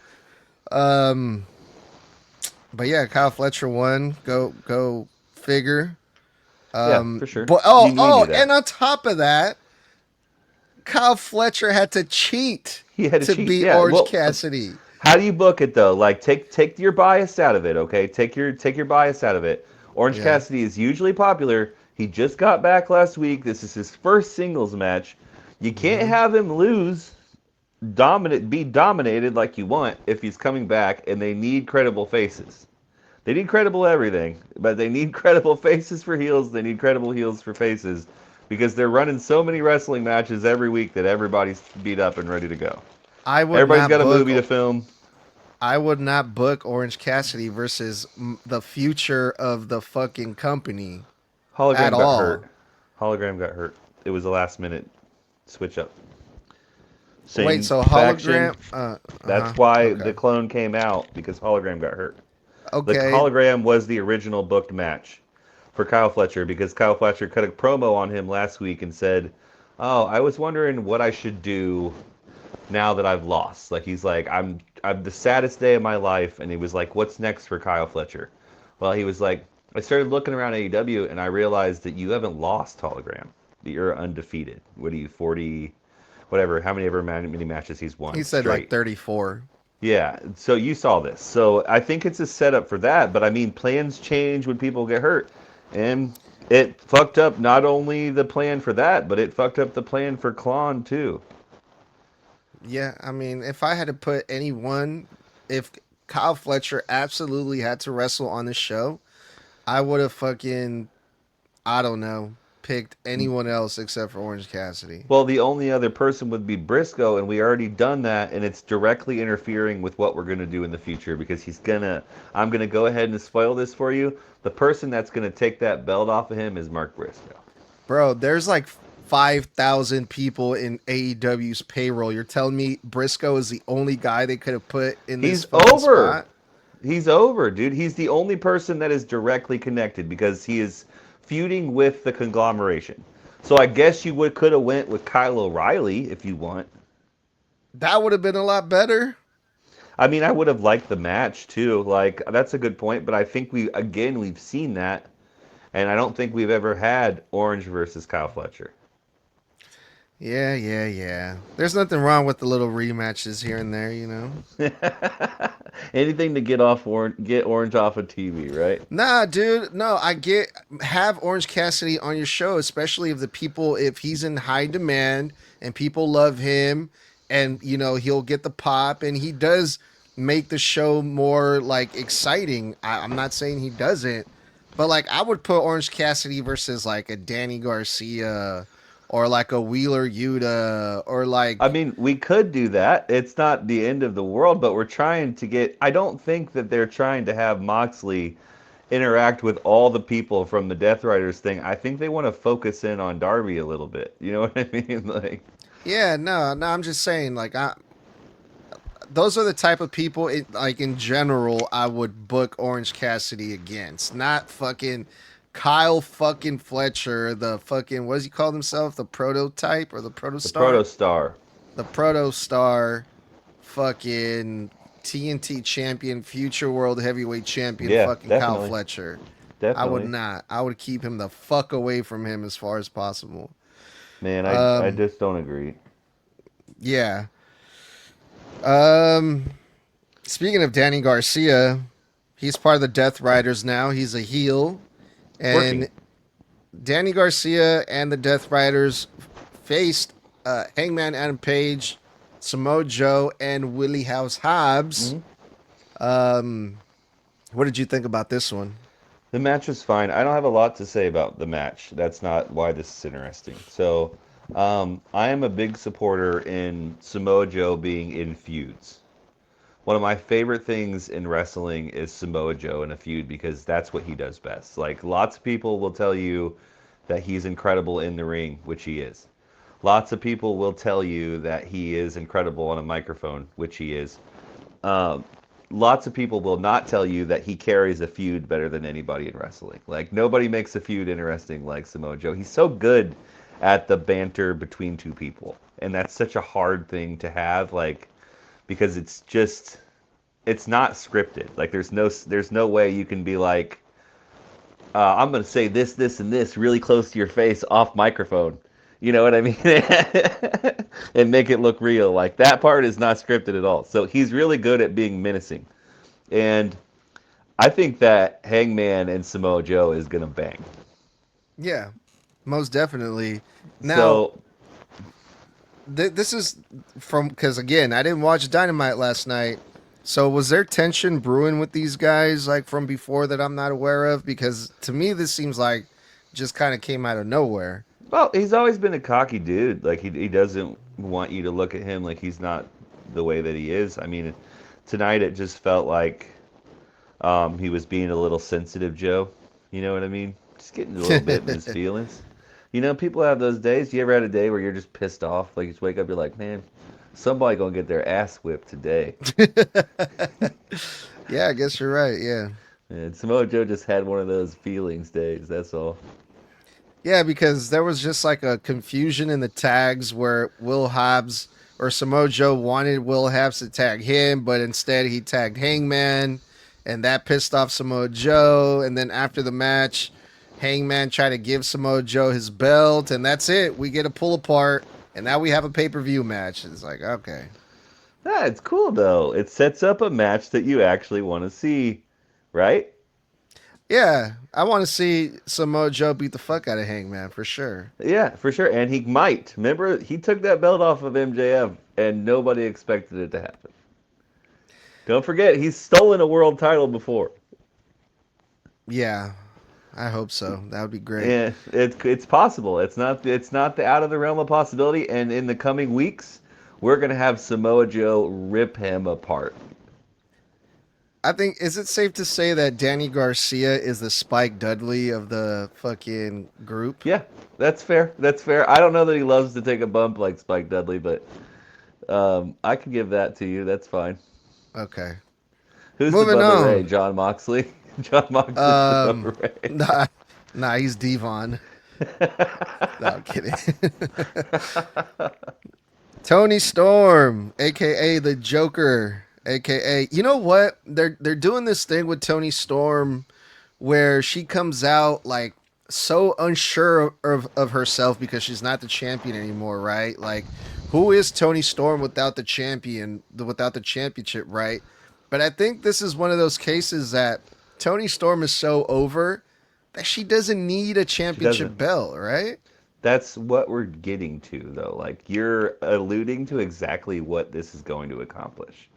Um but yeah, Kyle Fletcher won. Go figure. Yeah, for sure. But We knew and that. on top of that, Kyle Fletcher had to cheat He had to to cheat. beat Yeah. Orange Well, Cassidy. how do you book it though? Like take your bias out of it, okay? Take your bias out of it. Orange Yeah. Cassidy is usually popular. He just got back last week. This is his first singles match. You can't hmm have him lose be dominated like you want if he's coming back, and they need credible faces. They need credible everything, but they need credible faces for heels. They need credible heels for faces because they're running so many wrestling matches every week that everybody's beat up and ready to go. I would Everybody's not got a book movie to film. I would not book Orange Cassidy versus the future of the fucking company at Hologram got all. hurt. Hologram got hurt. It was a last minute switch up. Wait, Same so faction. hologram? That's why Okay. the clone came out because Hologram got hurt. The Okay. Hologram was the original booked match for Kyle Fletcher because Kyle Fletcher cut a promo on him last week and said, "Oh, I was wondering what I should do now that I've lost." Like he's like, I'm the saddest day of my life," and he was like, "What's next for Kyle Fletcher?" Well, he was like, "I started looking around AEW and I realized that you haven't lost, Hologram. That you're undefeated. What are you, 40, whatever, how many matches he's He won said like straight?" 34. Yeah, so you saw this. So I think it's a setup for that, but I mean, plans change when people get hurt. And it fucked up not only the plan for that, but it fucked up the plan for Klon too. Yeah, I mean, if I had to put anyone, if Kyle Fletcher absolutely had to wrestle on the show, I would have fucking, I don't know, picked anyone else except for Orange Cassidy. Well, the only other person would be Briscoe, and we already done that, and it's directly interfering with what we're going to do in the future because I'm going to go ahead and spoil this for you. The person that's going to take that belt off of him is Mark Briscoe. Bro, there's like 5,000 people in AEW's payroll. You're telling me Briscoe is the only guy they could have put in this He's fucking over. spot? He's over, dude. He's the only person that is directly connected because he is feuding with the conglomeration. So I guess you could have went with Kyle O'Reilly if you want. That would have been a lot better. I mean, I would have liked the match too. Like that's a good point, but I think we've seen that, and I don't think we've ever had Orange versus Kyle Fletcher. Yeah. There's nothing wrong with the little rematches here and there, you know. Anything to get Orange off of TV, right? Nah, dude. No, I get have Orange Cassidy on your show, especially if he's in high demand and people love him, and you know he'll get the pop, and he does make the show more like exciting. I'm not saying he doesn't, but like I would put Orange Cassidy versus like a Danny Garcia or like a Wheeler Yuta or I like mean, we could do that. It's not the end of the world, but we're trying to get. I don't think that they're trying to have Moxley interact with all the people from the Death Riders thing. I think they want to focus in on Darby a little bit. You know what I mean? Like, yeah, no. I'm just saying like those are the type of people like in general I would book Orange Cassidy against. Not fucking Kyle fucking Fletcher, the fucking what does he call himself? The prototype or the the protostar? Protostar. The protostar fucking TNT champion, future world heavyweight champion, Yeah, fucking Kyle definitely, Fletcher. I would definitely. not. I would keep him the fuck away from him as far as possible. Man, I Um, just don't agree. yeah. Um, Speaking of Danny Garcia, he's part of the Death Riders now. He's a heel, Working. and Danny Garcia and the Death Riders faced Hangman Adam Page, Samoa Joe, and Willie House Hobbs. Hmm. Um, what did you think about this one? The match was fine. I don't have a lot to say about the match. That's not why this is interesting. So, I am a big supporter in Samoa Joe being in feuds. One of my favorite things in wrestling is Samoa Joe in a feud because that's what he does best. Like, lots of people will tell you that he's incredible in the ring, which he is. Lots of people will tell you that he is incredible on a microphone, which he is. Um, Lots of people will not tell you that he carries a feud better than anybody in wrestling. Like, nobody makes a feud interesting like Samoa Joe. He's so good at the banter between two people. And that's such a hard thing to have, like, because it's not scripted. Like, there's no way you can be like, I'm gonna say this, and this really close to your face off microphone. You know what I mean? And make it look real. Like, that part is not scripted at all. So he's really good at being menacing. And I think that Hangman and Samoa Joe is gonna bang. Yeah, most definitely. Now, So this is from because again, I didn't watch Dynamite last night. So was there tension brewing with these guys like from before that I'm not aware of? Because to me, this seems like just kind of came out of nowhere. well, he's always been a cocky dude. Like, he doesn't want you to look at him like he's not the way that he is. I mean, tonight it just felt like he was being a little sensitive, Joe. You know what I mean? Just getting a little bit in his feelings. You know, people have those days. You ever had a day where you're just pissed off? Like, you just wake up, you're like, man, somebody gonna get their ass whipped today. Yeah, I guess you're right. Yeah. And Samoa Joe just had one of those feelings days. That's all. Yeah, because there was just like a confusion in the tags where Will Hobbs or Samoa Joe wanted Will Hobbs to tag him, but instead he tagged Hangman, and that pissed off Samoa Joe. And then after the match, Hangman tried to give Samoa Joe his belt, and that's it. We get a pull apart, and now we have a pay per view match. It's like, okay. Yeah, it's cool though. It sets up a match that you actually want to see, right? Yeah, I want to see Samoa Joe beat the fuck out of Hangman for sure. Yeah, for sure. And he might. Remember, he took that belt off of MJF, and nobody expected it to happen. Don't forget, he's stolen a world title before. Yeah, I hope so. That would be great. Yeah, it's possible. It's not the out of the realm of possibility. And in the coming weeks, we're gonna have Samoa Joe rip him apart. I think is it safe to say that Danny Garcia is the Spike Dudley of the fucking group? Yeah, that's fair. That's fair. I don't know that he loves to take a bump like Spike Dudley, but I can give that to you. That's fine. Okay. Who's the Moving Bubba Ray? on. John Moxley. John Moxley's the Um Bubba Ray. nah, nah, he's Devon. No, I'm kidding. Tony Storm, aka the Joker, aka you know what? They're doing this thing with Tony Storm where she comes out like so unsure of herself because she's not the champion anymore, right? Like, who is Tony Storm without the champion, without the championship, right? But I think this is one of those cases that Tony Storm is so over that she doesn't need a She doesn't. championship belt, right? That's what we're getting to, though. Like, you're alluding to exactly what this is going to accomplish.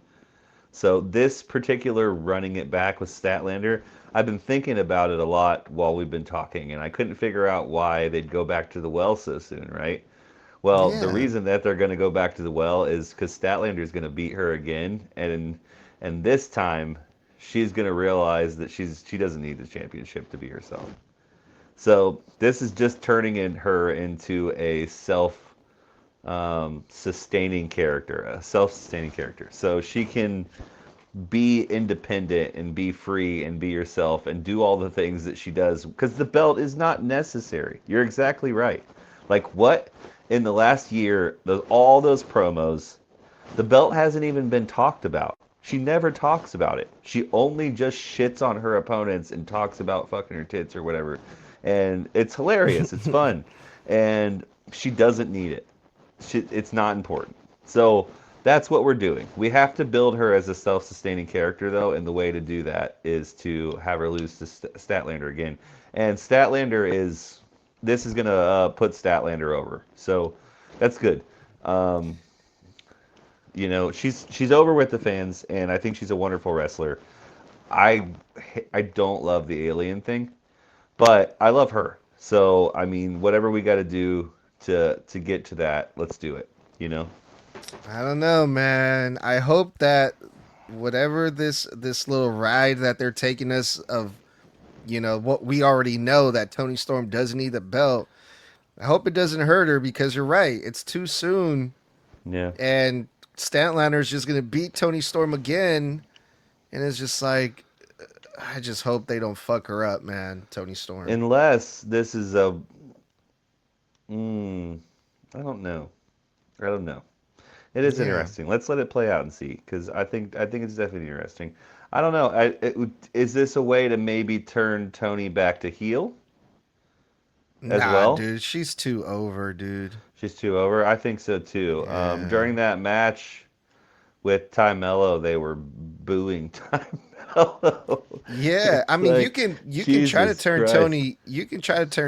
So this particular running it back with Statlander, I've been thinking about it a lot while we've been talking, and I couldn't figure out why they'd go back to the well so soon, right? Well, the Yeah. reason that they're going to go back to the well is because Statlander's going to beat her again, and this time she's going to realize that she doesn't need the championship to be herself. So this is just turning her into a sustaining character, a self-sustaining character. So she can be independent and be free and be herself and do all the things that she does because the belt is not necessary. You're exactly right. Like, what in the last year, all those promos, the belt hasn't even been talked about. She never talks about it. She only just shits on her opponents and talks about fucking her tits or whatever. And it's hilarious. It's fun. And she doesn't need it. It's not important. So That's what we're doing. We have to build her as a self-sustaining character, though, and the way to do that is to have her lose to Statlander again. And Statlander is, this is gonna put Statlander over, so that's good. Um, she's over with the fans, and I think she's a wonderful wrestler. I I don't love the alien thing, but I love her. So I mean, whatever we got to do to get to that, let's do it. You know. I don't know, man. I hope that whatever this little ride that they're taking us of, what we already know that Tony Storm doesn't need the belt. I hope it doesn't hurt her because you're right. It's too soon, Yeah. and Statlander is just gonna beat Tony Storm again, and it's just like I just hope they don't fuck her up, man. Tony Storm. Unless this is a, I don't know. I don't know. It is Yeah. interesting. Let's let it play out and see, because I think it's definitely interesting. I don't know. Is this a way to maybe turn Tony back to heel as Nah, well? dude, she's too over, dude. She's too over. I think so too. Yeah. During that match with Ty Mello, they were booing Ty Mello. Yeah, I It's mean like, you can try to Jesus turn Christ.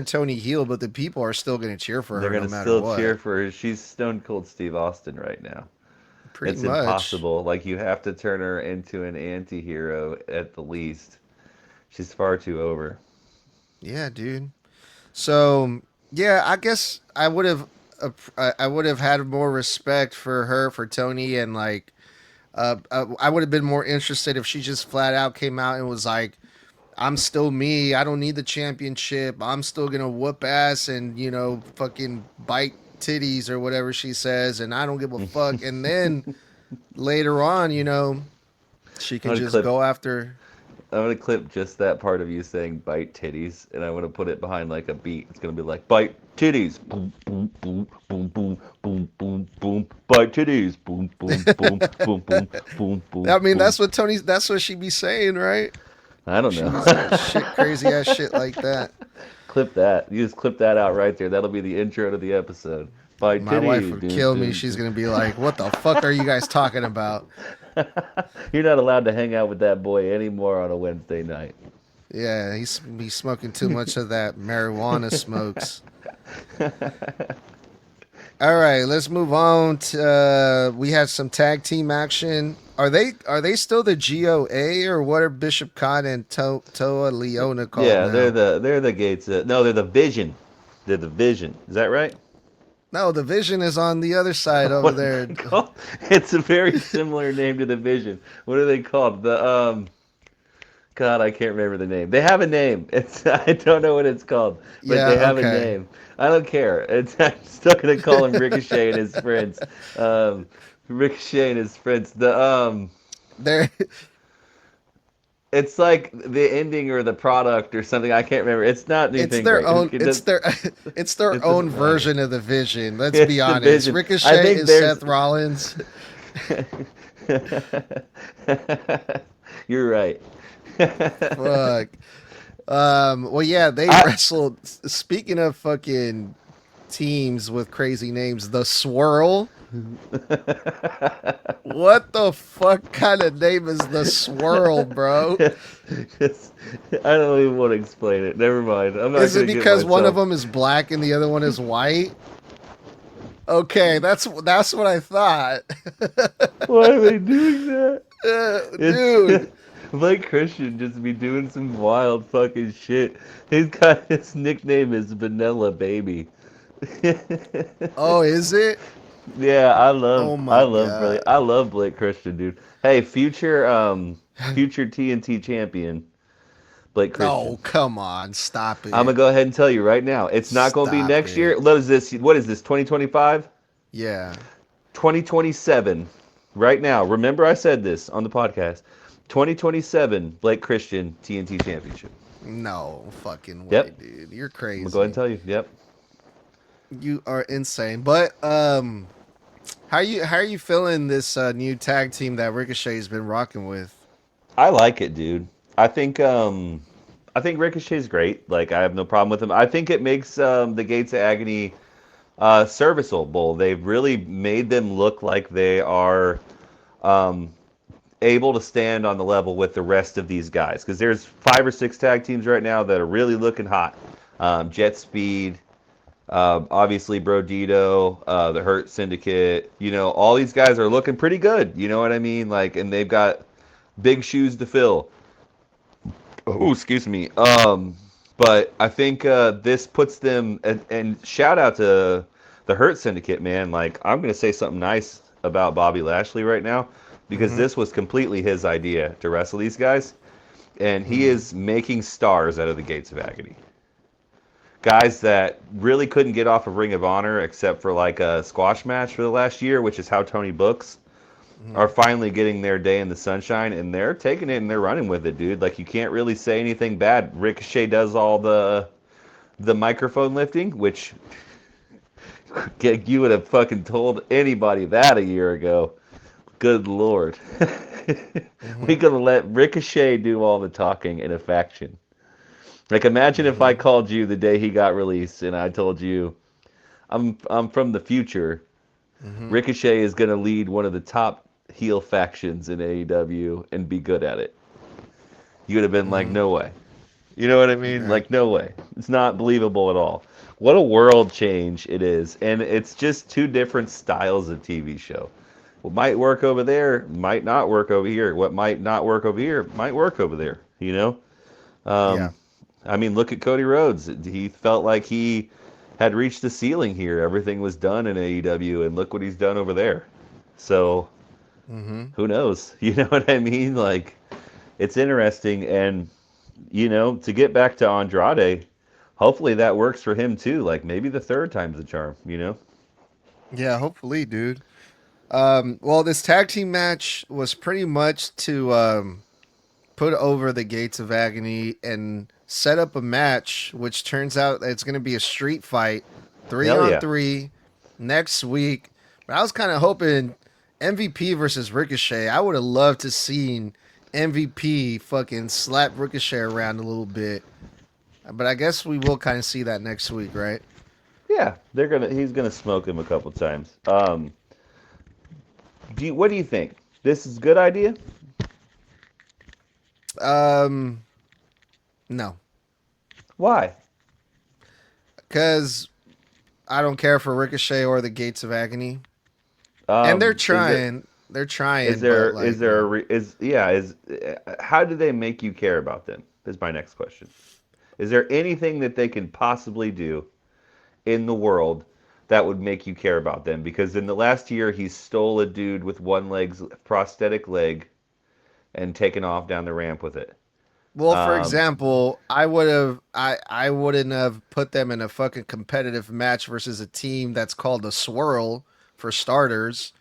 Tony heel, but the people are still going to cheer for They're her no gonna matter still cheer what. for her. She's Stone Cold Steve Austin right now. Pretty It's much. impossible. Like, you have to turn her into an anti-hero at the least. She's far too over. Yeah, dude. So, yeah, I guess I would have had more respect for her for Tony and like I would have been more interested if she just flat out came out and was like I'm still me. I don't need the championship. I'm still going to whoop ass and, fucking bite titties or whatever she says and I don't give a fuck. And then later on, she I'm can gonna just clip. go after. I'm gonna clip just that part of you saying "bite titties," and I want to put it behind like a beat. It's gonna be like "bite titties," boom, boom, boom, boom, boom, boom, boom, boom, bite titties, boom, boom, boom, boom, boom, boom, boom, I mean, boom. that's what she be saying, right? I don't She know. be saying shit, crazy ass shit like that. Clip that. You just clip that out right there. That'll be the intro to the episode. Bite My wife titties. would Dun, kill me. dun, She's dun. gonna be like, "What the fuck are you guys talking about?" You're not allowed to hang out with that boy anymore on a Wednesday night. Yeah, he's smoking too much of that marijuana smokes. All right, let's move on to we had some tag team action. Are they still the GOA or what are Bishop Khan and Toa Leona called Yeah, now? they're the gates. No, they're the Vision. They're the Vision. Is that right? No, the Vision is on the other side over What are there. they called? It's a very similar name to the Vision. What are they called? God, I can't remember the name. They have a name. It's I don't know what it's called, but they Yeah, have a okay. name. I don't care. I'm still gonna call him Ricochet and his friends. Um, Ricochet and his friends. They're It's like the ending or the product or something. I can't remember. It's not it's anything their great. own It it's does. their it's their It own doesn't matter. version of the Vision. Let's be It's the honest. Vision. I Ricochet think is there's. Seth Rollins. You're right. Fuck. Well, yeah, they I wrestled. Speaking of fucking teams with crazy names, the Swirl. What the fuck kind of name is the Swirl, bro? I don't even want to explain it. Never mind. I'm not Is it gonna get because one of myself. them is black and the other one is white? Okay, that's what I thought. Why are they doing that? It's Dude. Blake Christian just be doing some wild fucking shit. He's got his nickname is Vanilla Baby. Oh, is it? Yeah, Oh my god. I love Blake Christian, dude. Hey, future TNT champion, Blake Christian. No, come on, stop I'm gonna it. go ahead and tell you right now, it's not gonna be Stop next year. it. What is this? What is this? 2025? Yeah. 2027. Right now. Remember I said this on the podcast. 2027 Blake Christian TNT championship. No fucking way, Yep. dude. You're I'm gonna go ahead and crazy. tell you. Yep. You are insane. But how are you feeling this new tag team that Ricochet's been rocking with? I like it, dude. I think Ricochet's great. Like, I have no problem with him. I think it makes the Gates of Agony serviceable. They've really made them look like they are um, able to stand on the level with the rest of these guys. Because there's 5 or 6 tag teams right now that are really looking hot. Jet Speed, obviously Brodito, the Hurt Syndicate. All these guys are looking pretty good. You know what I mean? Like, and they've got big shoes to fill. Oh, excuse me. But I think this puts them, and shout out to the Hurt Syndicate, man. Like, I'm gonna say something nice about Bobby Lashley right now, because Mm-hmm. this was completely his idea to wrestle these guys, and he Mm-hmm. is making stars out of the Gates of Agony. Guys that really couldn't get off of Ring of Honor except for like a squash match for the last year, which is how Tony books, Mm-hmm. are finally getting their day in the sunshine, and they're taking it and they're running with it, dude. Like, you can't really say anything bad. Ricochet does all the microphone lifting, which you would have fucking told anybody that a year ago. Good lord. We Mm-hmm. gonna let Ricochet do all the talking in a faction. Like, imagine if I Mm-hmm. called you the day he got released and I told you I'm from the future. Mm-hmm. Ricochet is gonna lead one of the top heel factions in AEW and be good at it. You would have been like, Mm-hmm. no way. You know what I mean? Right. Like, no way. It's not believable at all. What a world change it is. And it's just two different styles of TV show. What might work over there might not work over here. What might not work over here might work over there, you know? Yeah. Um, I mean, look at Cody Rhodes. He felt like he had reached the ceiling here. Everything was done in AEW, and look what he's done over there. So, Mm-hmm. who knows? You know what I mean? Like, it's interesting. And, to get back to Andrade, hopefully that works for him too. Like, maybe the third time's the charm. Yeah, hopefully, dude. Well, this tag team match was pretty much to put over the Gates of Agony and set up a match, which turns out it's going to be a street fight, three Hell on yeah. three, next week. But I was kind of hoping MVP versus Ricochet. I would have loved to seen MVP fucking slap Ricochet around a little bit. But I guess we will kind of see that next week, right? Yeah, he's gonna smoke him a couple times. What do you think? This is a good idea? Um, no, Why? because I don't care for Ricochet or the Gates of Agony, and they're Is it trying. They're is trying, but there is like, there a no. re, is yeah is how do they make you care about them? Is my next question. Is there anything that they can possibly do in the world that would make you care about them? Because in the last year, he stole a dude with one leg's prosthetic leg and taken off down the ramp with it. Well, for Um, example, I wouldn't have put them in a fucking competitive match versus a team that's called the Swirl for starters,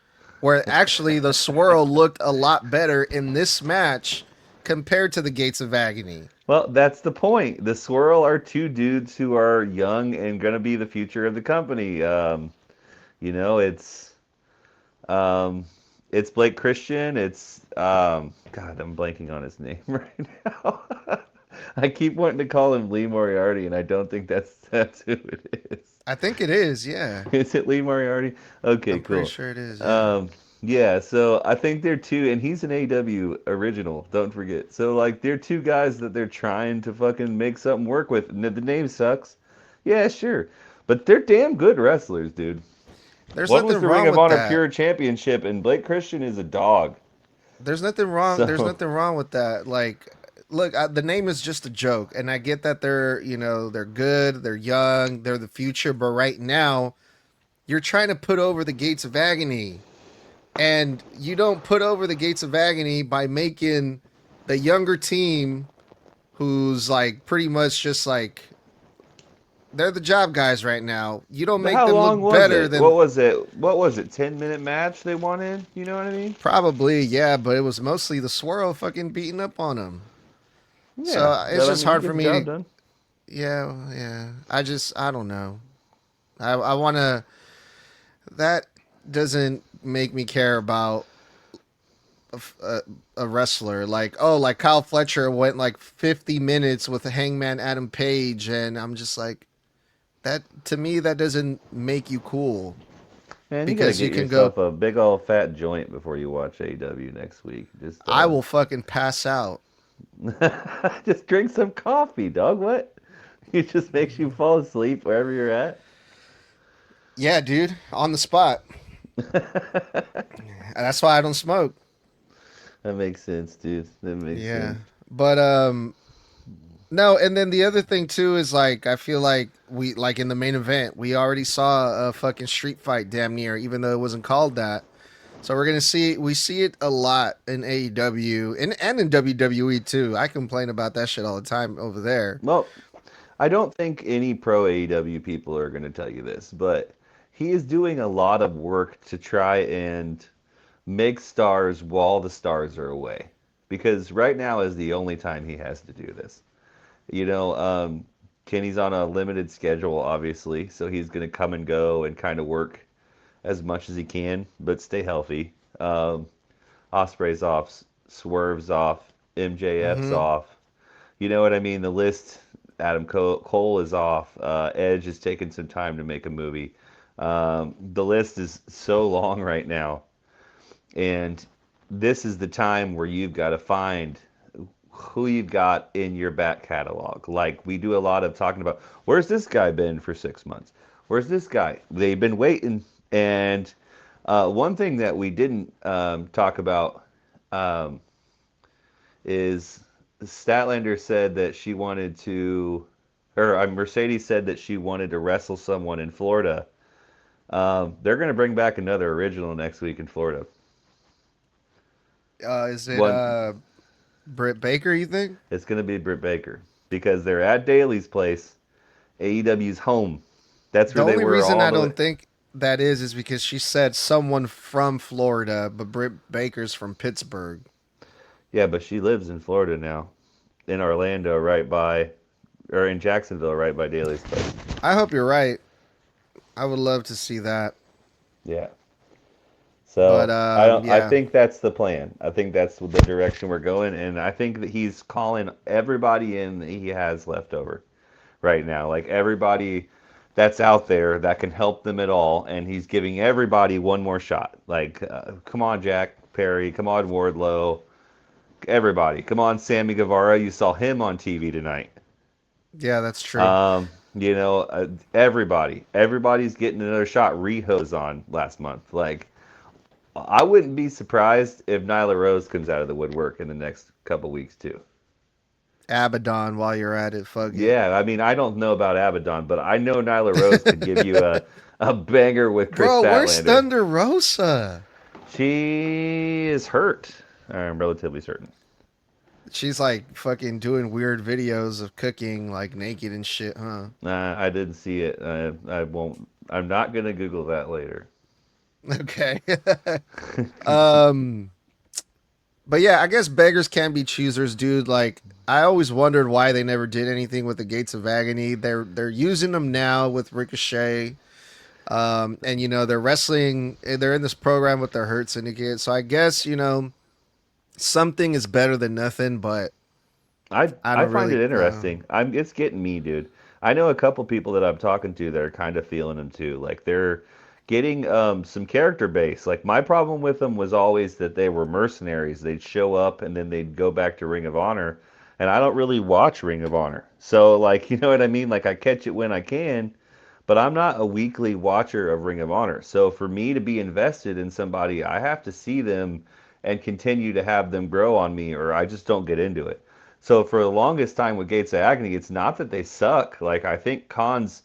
where actually the Swirl looked a lot better in this match compared to the Gates of Agony. well, that's the point. The Swirl are two dudes who are young and going to be the future of the company. You know, um, it's Blake Christian. It's God, I'm blanking on his name right now. I keep wanting to call him Lee Moriarty, and I don't think that's who it is. I think it is, yeah. Is it Lee Moriarty? Okay, I'm pretty cool. sure it is, yeah. Um, yeah, so I think they're two, and he's an AW original. Don't forget. So like, they're two guys that they're trying to fucking make something work with. And the name sucks. Yeah, sure, but they're damn good wrestlers, dude. There's One was nothing the Ring wrong of with Honor that. Pure Championship, and Blake Christian is a dog. There's nothing wrong. There's So nothing wrong with that. Like, look, the name is just a joke, and I get that they're good, they're young, they're the future. But right now, you're trying to put over the Gates of Agony, and you don't put over the Gates of Agony by making the younger team, who's like pretty much just like they're the job guys right now. You don't but make how them look long was better it? than. What was it? 10-minute match they wanted? You know what I mean? Probably, yeah, but it was mostly the Swirl fucking beating up on him. So Yeah, it's but I just mean, you hard get for the me job to. done. Yeah. I don't know. I want to. That doesn't make me care about a wrestler. Like, oh, like Kyle Fletcher went like 50 minutes with Hangman Adam Page, and I'm just like, That to me, that doesn't make you cool Man, you gotta because you get can go. yourself a big old fat joint before you watch AEW next week. Just I will fucking pass out. just drink some coffee, dog. What? It just makes you fall asleep wherever you're at. Yeah, dude, on the spot. And that's why I don't smoke. That makes sense, dude. That makes Yeah, sense. but no, and then the other thing too is like I feel like we like in the main event we already saw a fucking street fight damn near, even though it wasn't called that. So we're gonna see we see it a lot in AEW and in WWE too. I complain about that shit all the time over there. Well, I don't think any pro AEW people are going to tell you this, but he is doing a lot of work to try and make stars while the stars are away. Because right now is the only time he has to do this. You know, Kenny's on a limited schedule, obviously, so he's going to come and go and kind of work as much as he can, but stay healthy. Osprey's off, Swerve's off, MJF's Mm-hmm. off. You know what I mean? The list. Adam Cole is off. Edge is taking some time to make a movie. The list is so long right now, and this is the time where you've got to find who you've got in your back catalog. Like we do a lot of talking about, where's this guy been for 6 months? Where's this guy? They've been waiting. And one thing that we didn't talk about um, is Statlander said that she wanted to, or Mercedes said that she wanted to wrestle someone in Florida. They're going to bring back another original next week in Florida. Is it One, Britt Baker? You think? it's going to be Britt Baker because they're at Daly's place, AEW's home. That's The where they only were reason all I the way. don't think that is because she said someone from Florida, but Britt Baker's from Pittsburgh. Yeah, but she lives in Florida now, in Orlando, right by, or in Jacksonville, right by Daly's place. I hope you're right. I would love to see that. Yeah. But So I don't. I yeah, think that's the plan. I think that's the direction we're going, and I think that he's calling everybody in that he has left over right now. Like everybody that's out there that can help them at all, and he's giving everybody one more shot. Like, come on, Jack Perry. Come on, Wardlow. Everybody, come on, Sammy Guevara. You saw him on TV tonight. yeah, that's true. Everybody's getting another shot. Riho's on last month. Like, I wouldn't be surprised if Nyla Rose comes out of the woodwork in the next couple weeks too. Abaddon, while you're at it, fuck it. Yeah, I mean, I don't know about Abaddon, but I know Nyla Rose could give you a banger with Chris Bro, where's Statlander. Thunder Rosa? She is hurt. I'm relatively certain. She's like fucking doing weird videos of cooking, like naked and shit, huh? I didn't see it. I won't. I'm not gonna Google that later. Okay. um, but yeah, I guess beggars can be choosers, dude. Like I always wondered why they never did anything with the Gates of Agony. They're using them now with Ricochet. And you know they're wrestling. They're in this program with their Hurt Syndicate. So I guess you know something is better than nothing. But I I I don't find really. it interesting. It's getting me, dude. I know a couple people that I'm talking to that are kind of feeling them too. Like they're getting some character base. Like my problem with them was always that they were mercenaries. They'd show up and then they'd go back to Ring of Honor, and I don't really watch Ring of Honor. So like, you know what I mean? Like I catch it when I can, but I'm not a weekly watcher of Ring of Honor. So for me to be invested in somebody, I have to see them and continue to have them grow on me, or I just don't get into it. So for the longest time with Gates of Agony, it's not that they suck. Like I think Khan's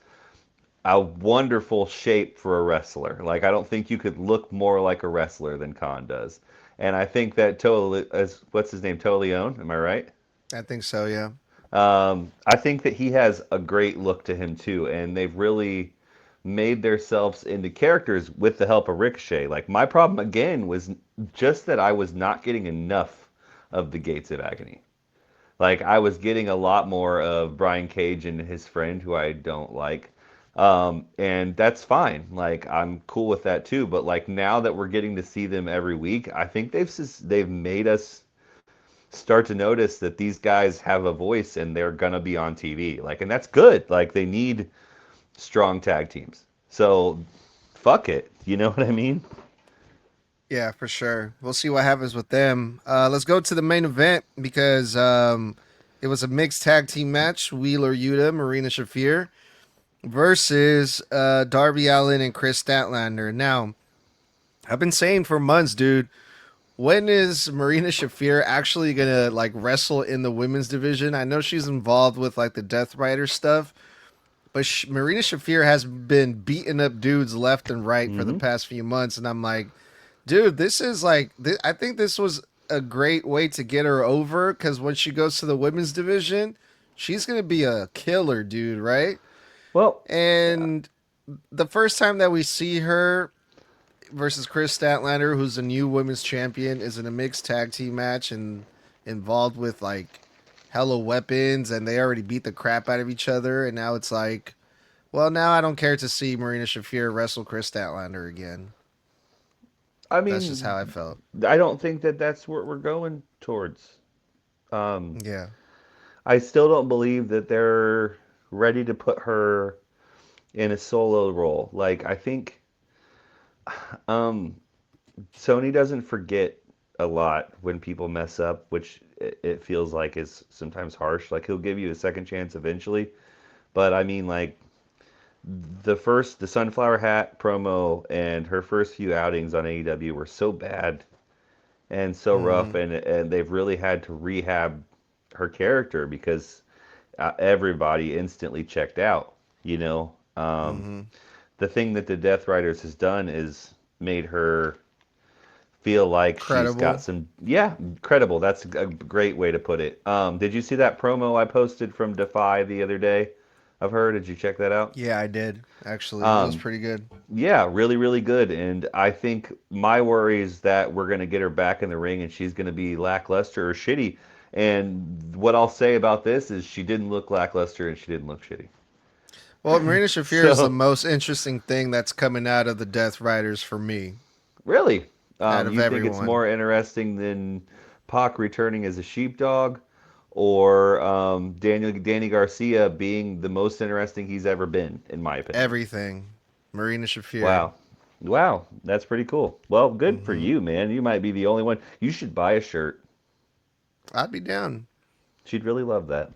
a wonderful shape for a wrestler. Like I don't think you could look more like a wrestler than Khan does. And I think that as what's his name, Toleone, am I right? I think so. Yeah. I think that he has a great look to him too, and they've really made themselves into characters with the help of Ricochet. Like my problem again was just that I was not getting enough of the Gates of Agony. Like I was getting a lot more of Brian Cage and his friend, who I don't like, and that's fine. Like I'm cool with that too. But like now that we're getting to see them every week, I think they've made us start to notice that these guys have a voice and they're gonna be on TV. Like, and that's good. Like they need strong tag teams. So fuck it. You know what I mean? Yeah, for sure. We'll see what happens with them. Let's go to the main event because it was a mixed tag team match. Wheeler Yuta, Marina Shafir versus Darby Allin and Chris Statlander. Now, I've been saying for months, dude, when is Marina Shafir actually gonna like wrestle in the women's division? I know she's involved with like the Death Rider stuff, but Marina Shafir has been beating up dudes left and right for the Hmm. past few months, and I'm like, dude, this is like, I think this was a great way to get her over because when she goes to the women's division, she's gonna be a killer, dude, right? Well, And the first time that we see her versus Chris Statlander, who's a new women's champion, is in a mixed tag team match and involved with like hella weapons, and they already beat the crap out of each other, and now it's like, well, now I don't care to see Marina Shafir wrestle Chris Statlander again. I That's just mean, how I felt. I don't think that that's what we're going towards. Um, Yeah. I still don't believe that they're ready to put her in a solo role. Like, I think um, Sony doesn't forget a lot when people mess up, which it feels like is sometimes harsh. Like, he'll give you a second chance eventually. But I mean, like, the Sunflower Hat promo and her first few outings on AEW were so bad and so rough, Mm-hmm. and they've really had to rehab her character because everybody instantly checked out. You know, Mm-hmm. the thing that the Death Riders has done is made her feel like she's got Credible. some, yeah, credible. That's a great way to put it. Did you see that promo I posted from Defy the other day of her? Did you check that out? Yeah, I did actually. It was Um, pretty good. yeah, really, really good. And I think my worry is that we're going to get her back in the ring and she's going to be lackluster or shitty. And what I'll say about this is she didn't look lackluster and she didn't look shitty. Well, Marina Shafir is the So, most interesting thing that's coming out of the Death Riders for me, really, out of you think it's everyone. more interesting than Pac returning as a sheepdog or Danny Garcia being the most interesting he's ever been, in my opinion? Everything. Marina Shafir. Wow. Wow, that's pretty cool. Well, good for Mm-hmm. you, man. You might be the only one. You should buy a shirt. I'd be down. She'd really love that.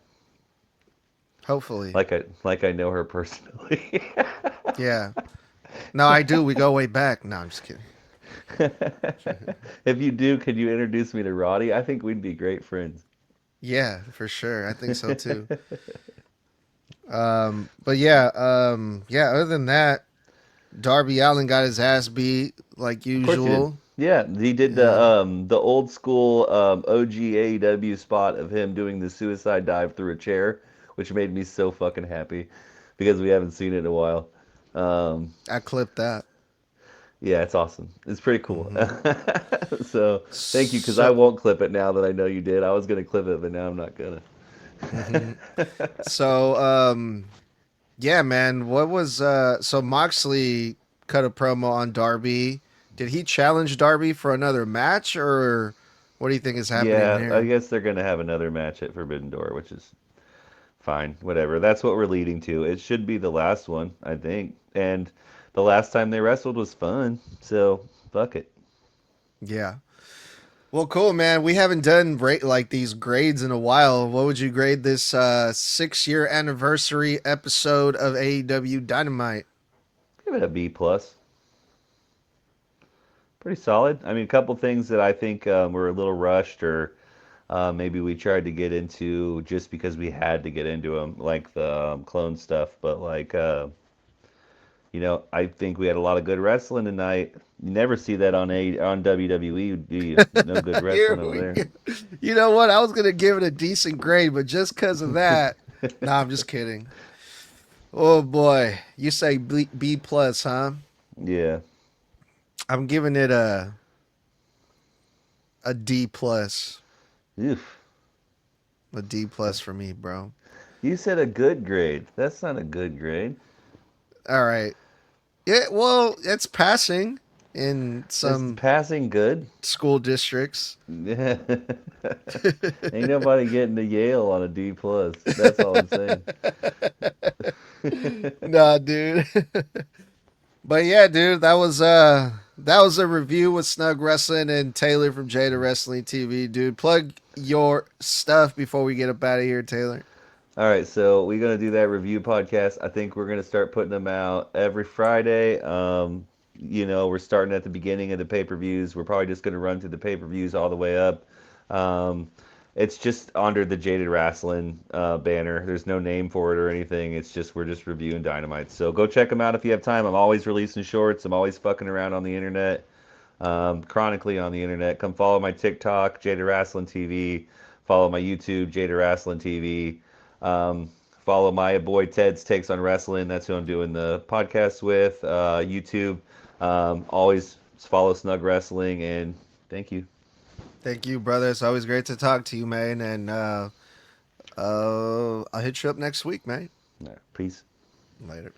Hopefully. Like I know her personally. Yeah. No, I do. We go way back. No, I'm just kidding. If you do, could you introduce me to Roddy? I think we'd be great friends. Yeah, for sure. I think so too. But yeah, yeah. Other than that, Darby Allen got his ass beat like Of course he did. usual. Yeah, he did Yeah, the old school OG AEW spot of him doing the suicide dive through a chair, which made me so fucking happy because we haven't seen it in a while. Um, I clipped that. yeah, it's awesome. It's pretty cool. Hmm. So thank you because I So, won't clip it now that I know you did. I was gonna clip it, but now I'm not gonna. hmm so, yeah, man. What was so Moxley cut a promo on Darby. Did he challenge Darby for another match, or what do you think is happening Yeah, I here? guess they're gonna have another match at Forbidden Door, which is fine, whatever. That's what we're leading to. It should be the last one, I think. And the last time they wrestled was fun, so fuck it. Yeah. Well, cool, man. We haven't done like these grades in a while. What would you grade this 6 year anniversary episode of AEW Dynamite? Give it a B plus. Pretty solid. I mean, a couple things that I think were a little rushed, or maybe we tried to get into just because we had to get into them, like the clone stuff. But like, I think we had a lot of good wrestling tonight. You never see that on WWE, do you? No good Here wrestling over we there. go. You know what? I was gonna give it a decent grade, but just because of that, nah, I'm just kidding. Oh boy, you say B plus, huh? Yeah. I'm giving it a D plus, Oof. a D plus for me, bro. You said a good grade. That's not a good grade. All right. Yeah, well, it's passing in It's some passing good. school districts. Ain't nobody getting to Yale on a D plus. That's all I'm saying. Nah, dude. But yeah, dude, that was a review with Snug Wrestling and Taylor from Jaded Wrasslin TV, dude. Plug your stuff before we get up out of here, Taylor. All right, so we're gonna do that review podcast. I think we're gonna start putting them out every Friday. We're starting at the beginning of the pay-per-views. We're probably just gonna run through the pay-per-views all the way up. Um, it's just under the Jaded Wrasslin banner. There's no name for it or anything. It's just we're just reviewing Dynamite. So go check them out if you have time. I'm always releasing shorts. I'm always fucking around on the internet, chronically on the internet. Come follow my TikTok, Jaded Wrasslin TV. Follow my YouTube, Jaded Wrasslin TV. Follow my boy Ted's Takes on Wrestling. That's who I'm doing the podcast with. YouTube. Always follow Snug Wrestling, and thank you. Thank you, brother. It's always great to talk to you, man. And I'll hit you up next week, man. All right, peace. Later.